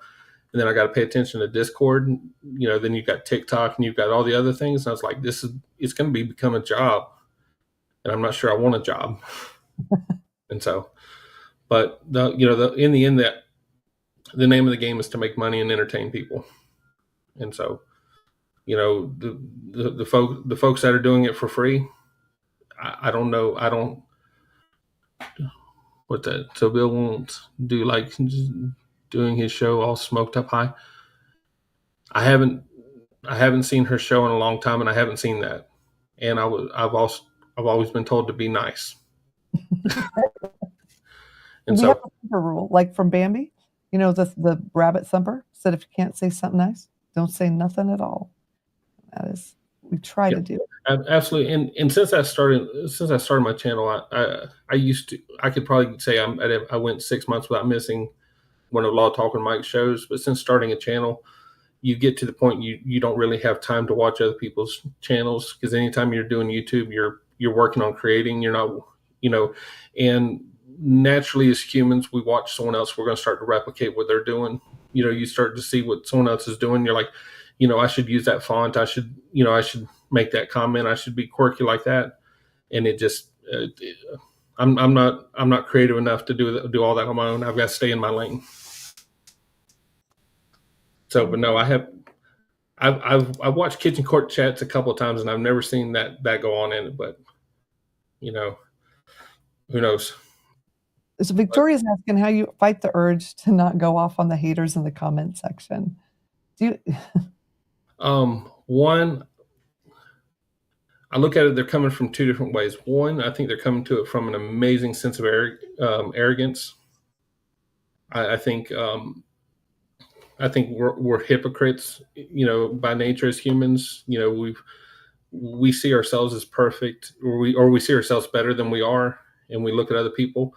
And then I got to pay attention to Discord. Then you've got TikTok and you've got all the other things. And I was like, it's going to become a job. And I'm not sure I want a job. And so, but in the end, that the name of the game is to make money and entertain people. And so, the folks that are doing it for free, I don't know. What that? So Bill won't do like doing his show all smoked up high. I haven't seen her show in a long time, and I haven't seen that. And I've always been told to be nice. And we so, have a thumper rule, like from Bambi. The rabbit thumper said, if you can't say something nice, don't say nothing at all. That is, we try to do it. Absolutely. And since I started my channel, I could probably say I went 6 months without missing one of Law Talk and Mike's shows. But since starting a channel, you get to the point you don't really have time to watch other people's channels, because anytime you're doing YouTube, you're working on creating. You're not, and naturally as humans, we watch someone else, we're going to start to replicate what they're doing. You start to see what someone else is doing. You're like, I should use that font. I should make that comment. I should be quirky like that. And it just, I'm not creative enough to do all that on my own. I've got to stay in my lane. So, but no, I've watched kitchen court chats a couple of times, and I've never seen that go on in it. But you know, who knows? So Victoria's asking how you fight the urge to not go off on the haters in the comment section. Do you? One, I look at it, they're coming from two different ways. One, I think they're coming to it from an amazing sense of arrogance. I think we're hypocrites, by nature as humans. We see ourselves as perfect, or we see ourselves better than we are, and we look at other people.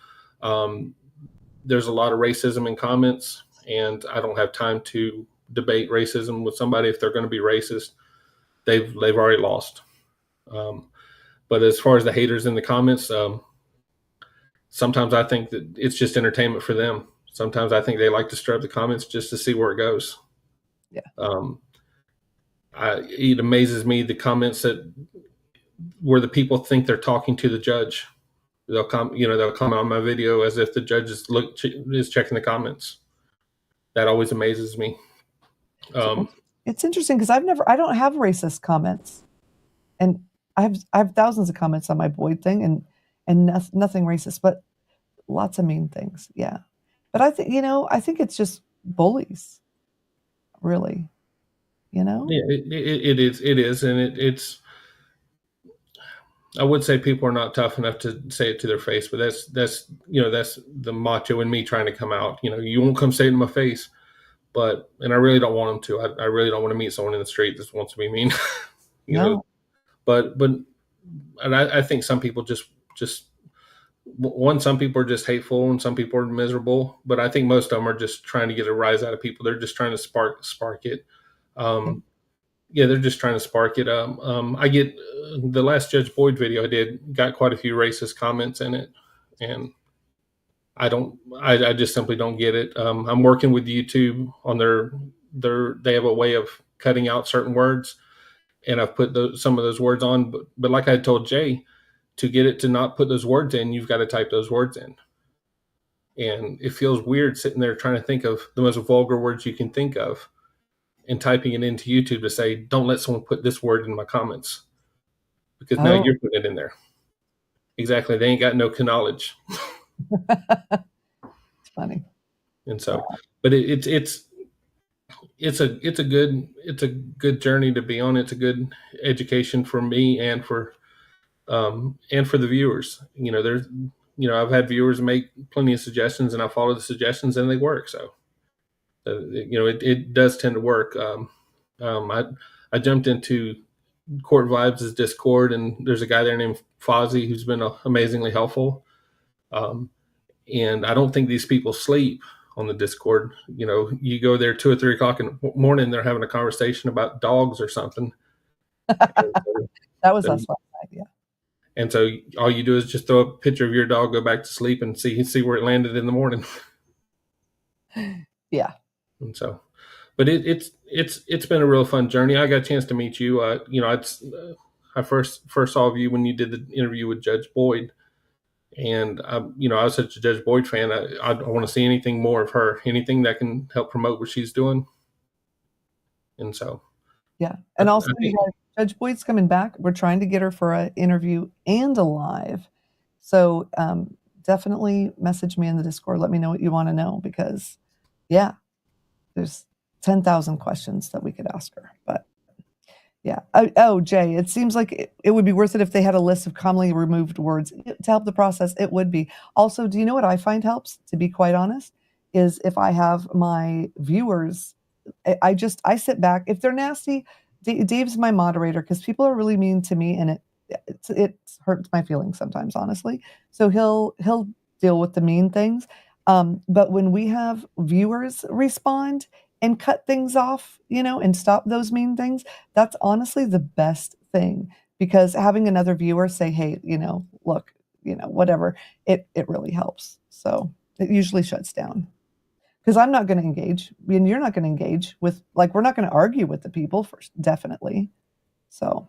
There's a lot of racism in comments, and I don't have time to debate racism with somebody. If they're going to be racist, they've already lost. But as far as the haters in the comments, sometimes I think that it's just entertainment for them. Sometimes I think they like to stir up the comments just to see where it goes. Yeah. It amazes me the comments where the people think they're talking to the judge. They'll come on my video as if the judge is checking the comments. That always amazes me. It's interesting because I don't have racist comments, and I have thousands of comments on my Boyd thing, and nothing racist, but lots of mean things. Yeah, but I think it's just bullies, really. Yeah, it is, and it's. I would say people are not tough enough to say it to their face, but that's the macho in me trying to come out. You won't come say it in my face, and I really don't want them to. I really don't want to meet someone in the street that wants to be mean. No. But and I think some people just some people are just hateful and some people are miserable, but I think most of them are just trying to get a rise out of people. They're just trying to spark it. They're just trying to spark it. I get the last Judge Boyd video I did got quite a few racist comments in it, and I just simply don't get it. I'm working with YouTube on they have a way of cutting out certain words, and I've put some of those words on, but like I told Jay, to get it to not put those words in, you've got to type those words in. And it feels weird sitting there trying to think of the most vulgar words you can think of and typing it into YouTube to say, don't let someone put this word in my comments, because now you're putting it in there. Exactly. They ain't got no knowledge. It's funny. And so, but it's a good journey to be on. It's a good education for me and for the viewers. I've had viewers make plenty of suggestions, and I follow the suggestions, and they work. So, it does tend to work. I jumped into Court Vibes' Discord, and there's a guy there named Fozzie who's been amazingly helpful. And I don't think these people sleep on the Discord. You go there 2 or 3 o'clock in the morning, they're having a conversation about dogs or something. That was us last night, yeah. And so all you do is just throw a picture of your dog, go back to sleep, and see where it landed in the morning. Yeah. And so, but it's been a real fun journey. I got a chance to meet you. I first saw you when you did the interview with Judge Boyd, and I was such a Judge Boyd fan. I want to see anything more of her, anything that can help promote what she's doing. And so, yeah, and also Judge Boyd's coming back. We're trying to get her for an interview and a live. So definitely message me in the Discord. Let me know what you want to know, because, yeah, there's 10,000 questions that we could ask her. But yeah. Oh, Jay, it seems like it would be worth it if they had a list of commonly removed words to help the process. It would be. Also, do you know what I find helps, to be quite honest, is if I have my viewers, I sit back. If they're nasty, Dave's my moderator, because people are really mean to me, and it hurts my feelings sometimes, honestly. So he'll deal with the mean things. But when we have viewers respond and cut things off, and stop those mean things, that's honestly the best thing, because having another viewer say, hey, look, whatever, it really helps. So it usually shuts down, because I'm not going to engage, and you're not going to engage with, we're not going to argue with the people first, definitely. So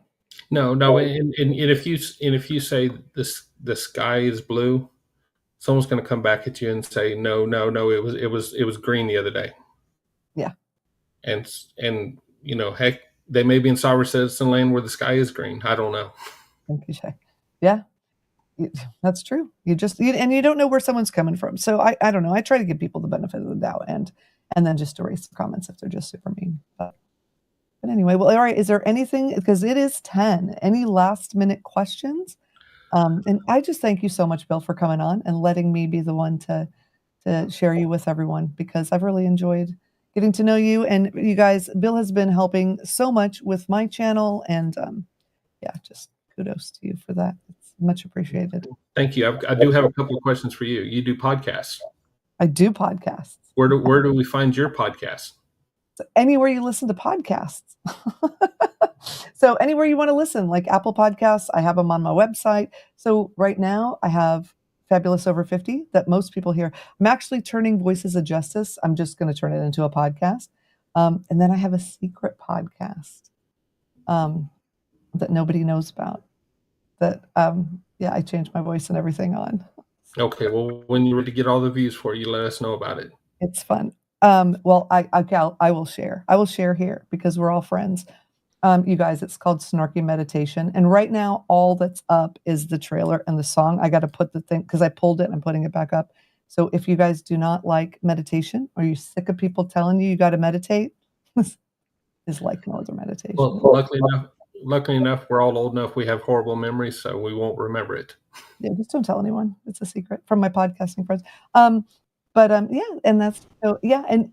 No, and if you say the sky is blue, someone's going to come back at you and say no, it was green the other day. Yeah. And heck, they may be in sovereign citizen land where the sky is green. I don't know. Thank you, Shay. Yeah. That's true. And you don't know where someone's coming from. So I don't know. I try to give people the benefit of the doubt and then just erase the comments if they're just super mean. But anyway, well, all right. Is there anything, because it is 10, any last minute questions? And I just thank you so much, Bill, for coming on and letting me be the one to share you with everyone, because I've really enjoyed getting to know you. And you guys, Bill has been helping so much with my channel. And yeah, just kudos to you for that. It's much appreciated. Thank you. I do have a couple of questions for you. You do podcasts. I do podcasts. Where do we find your podcasts? So anywhere you listen to podcasts. So anywhere you want to listen, like Apple Podcasts, I have them on my website. So right now I have Fabulous Over 50 that most people hear. I'm actually turning Voices of Justice. I'm just going to turn it into a podcast. And then I have a secret podcast that nobody knows about. That I changed my voice and everything on. Okay, well, when you're ready to get all the views for it, you let us know about it. It's fun. Well, I will share. I will share here because we're all friends. You guys, it's called Snarky Meditation. And right now, all that's up is the trailer and the song. I got to put the thing, because I pulled it and I'm putting it back up. So if you guys do not like meditation, or you're sick of people telling you got to meditate, this is like no other meditation. Well, luckily enough, we're all old enough. We have horrible memories, so we won't remember it. Yeah, just don't tell anyone. It's a secret from my podcasting friends. Yeah, and that's so yeah, and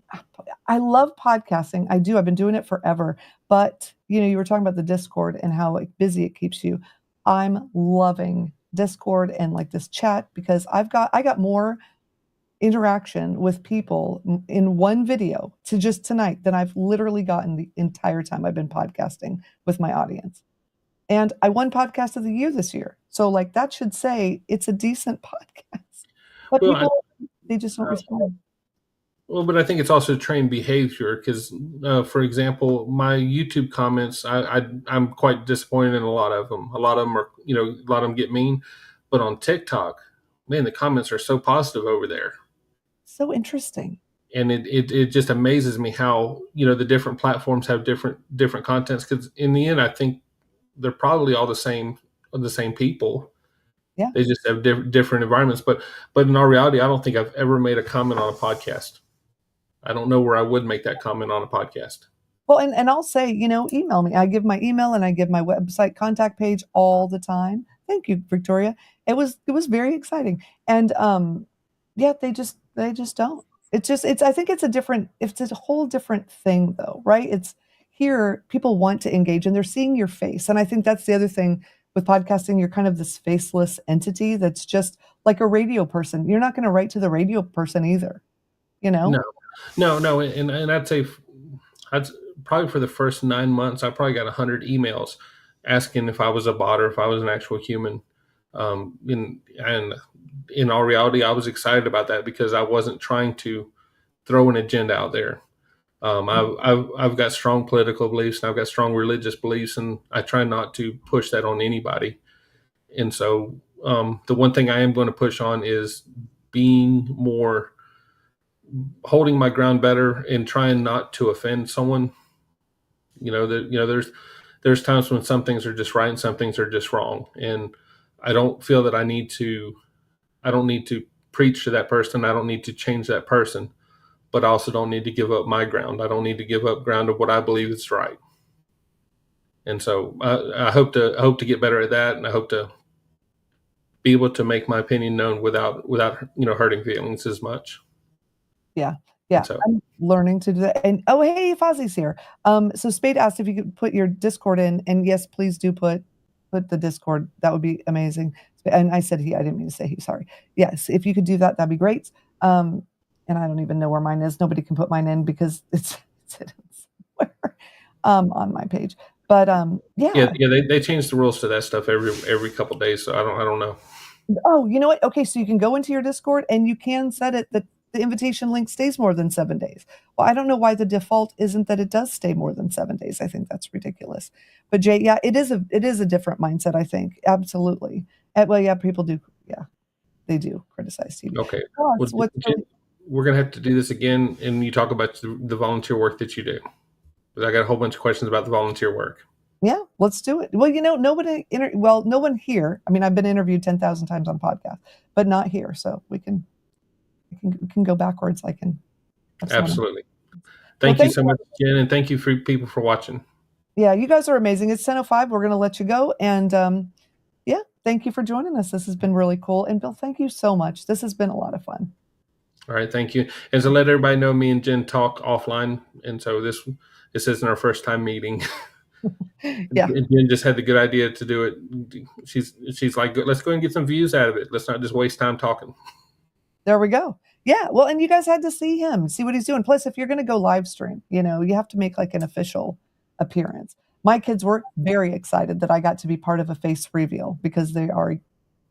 I love podcasting. I do. I've been doing it forever. But you were talking about the Discord and how busy it keeps you. I'm loving Discord and like this chat because I got more interaction with people in one video to just tonight than I've literally gotten the entire time I've been podcasting with my audience. And I won Podcast of the Year this year. So like that should say it's a decent podcast. But people, they just don't respond. Well, but I think it's also trained behavior because, for example, my YouTube comments, I'm quite disappointed in a lot of them. A lot of them are, a lot of them get mean. But on TikTok, man, the comments are so positive over there. So interesting. And it just amazes me how, the different platforms have different contents. Because in the end, I think they're probably all the same people. Yeah. They just have different environments. But in our reality, I don't think I've ever made a comment on a podcast. I don't know where I would make that comment on a podcast. Well, and I'll say, email me. I give my email and I give my website contact page all the time. Thank you, Victoria. It was very exciting. And yeah, they just don't. I think it's a whole different thing though, right? It's here people want to engage and they're seeing your face. And I think that's the other thing with podcasting. You're kind of this faceless entity that's just like a radio person. You're not going to write to the radio person either, No. And I'd say probably for the first 9 months, I probably got 100 emails asking if I was a bot or if I was an actual human. And in all reality, I was excited about that because I wasn't trying to throw an agenda out there. I've got strong political beliefs and I've got strong religious beliefs, and I try not to push that on anybody. And so the one thing I am going to push on is being more, holding my ground better and trying not to offend someone. There's times when some things are just right and some things are just wrong. And I don't feel that I don't need to preach to that person. I don't need to change that person, but I also don't need to give up my ground. I don't need to give up ground of what I believe is right. And so I hope to get better at that. And I hope to be able to make my opinion known without hurting feelings as much. Yeah. So I'm learning to do that. And oh, hey, Fozzie's here. So Spade asked if you could put your Discord in, and yes, please do put the Discord. That would be amazing. And I said I didn't mean to say he. Sorry. Yes, if you could do that, that'd be great. And I don't even know where mine is. Nobody can put mine in because it's hidden somewhere on my page. But yeah, they change the rules to that stuff every couple of days. So I don't know. Oh, you know what? Okay, so you can go into your Discord and you can set it that the invitation link stays more than 7 days. Well, I don't know why the default isn't that it does stay more than 7 days. I think that's ridiculous. But Jay, yeah, it is a different mindset, I think. Absolutely. Well, yeah, people do. Yeah, they do criticize TV. Okay. Plus, Well, we're going to have to do this again, and you talk about the volunteer work that you do. But I got a whole bunch of questions about the volunteer work. Yeah, let's do it. Well, no one here. I mean, I've been interviewed 10,000 times on podcasts, but not here. So we can go backwards. I can. Absolutely. Thank you so much, Jen, and thank you for people for watching. Yeah, you guys are amazing. It's 10:05. We're going to let you go. And yeah, thank you for joining us. This has been really cool. And Bill, thank you so much. This has been a lot of fun. All right, thank you. And to let everybody know, me and Jen talk offline. And so this isn't our first time meeting. Yeah. Jen just had the good idea to do it. She's like, let's go and get some views out of it. Let's not just waste time talking. There we go. Yeah. Well, and you guys had to see him, see what he's doing. Plus, if you're going to go live stream, you have to make like an official appearance. My kids were very excited that I got to be part of a face reveal because they are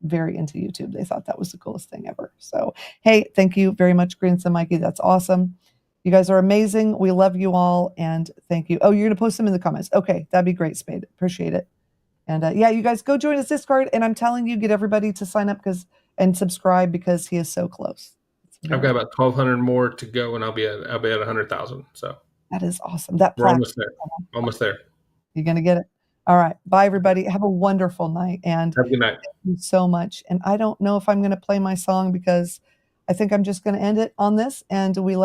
very into YouTube. They thought that was the coolest thing ever. So, hey, thank you very much, Grandson Mikey. That's awesome. You guys are amazing. We love you all. And thank you. Oh, you're going to post them in the comments. Okay. That'd be great, Spade. Appreciate it. And yeah, you guys go join his Discord. And I'm telling you, get everybody to sign up and subscribe because he is so close. I've got about 1,200 more to go, and I'll be at 100,000. So that is awesome. We're almost there. Almost there. You're going to get it. All right. Bye, everybody. Have a wonderful night. And have a good night. Thank you so much. And I don't know if I'm going to play my song because I think I'm just going to end it on this. And we love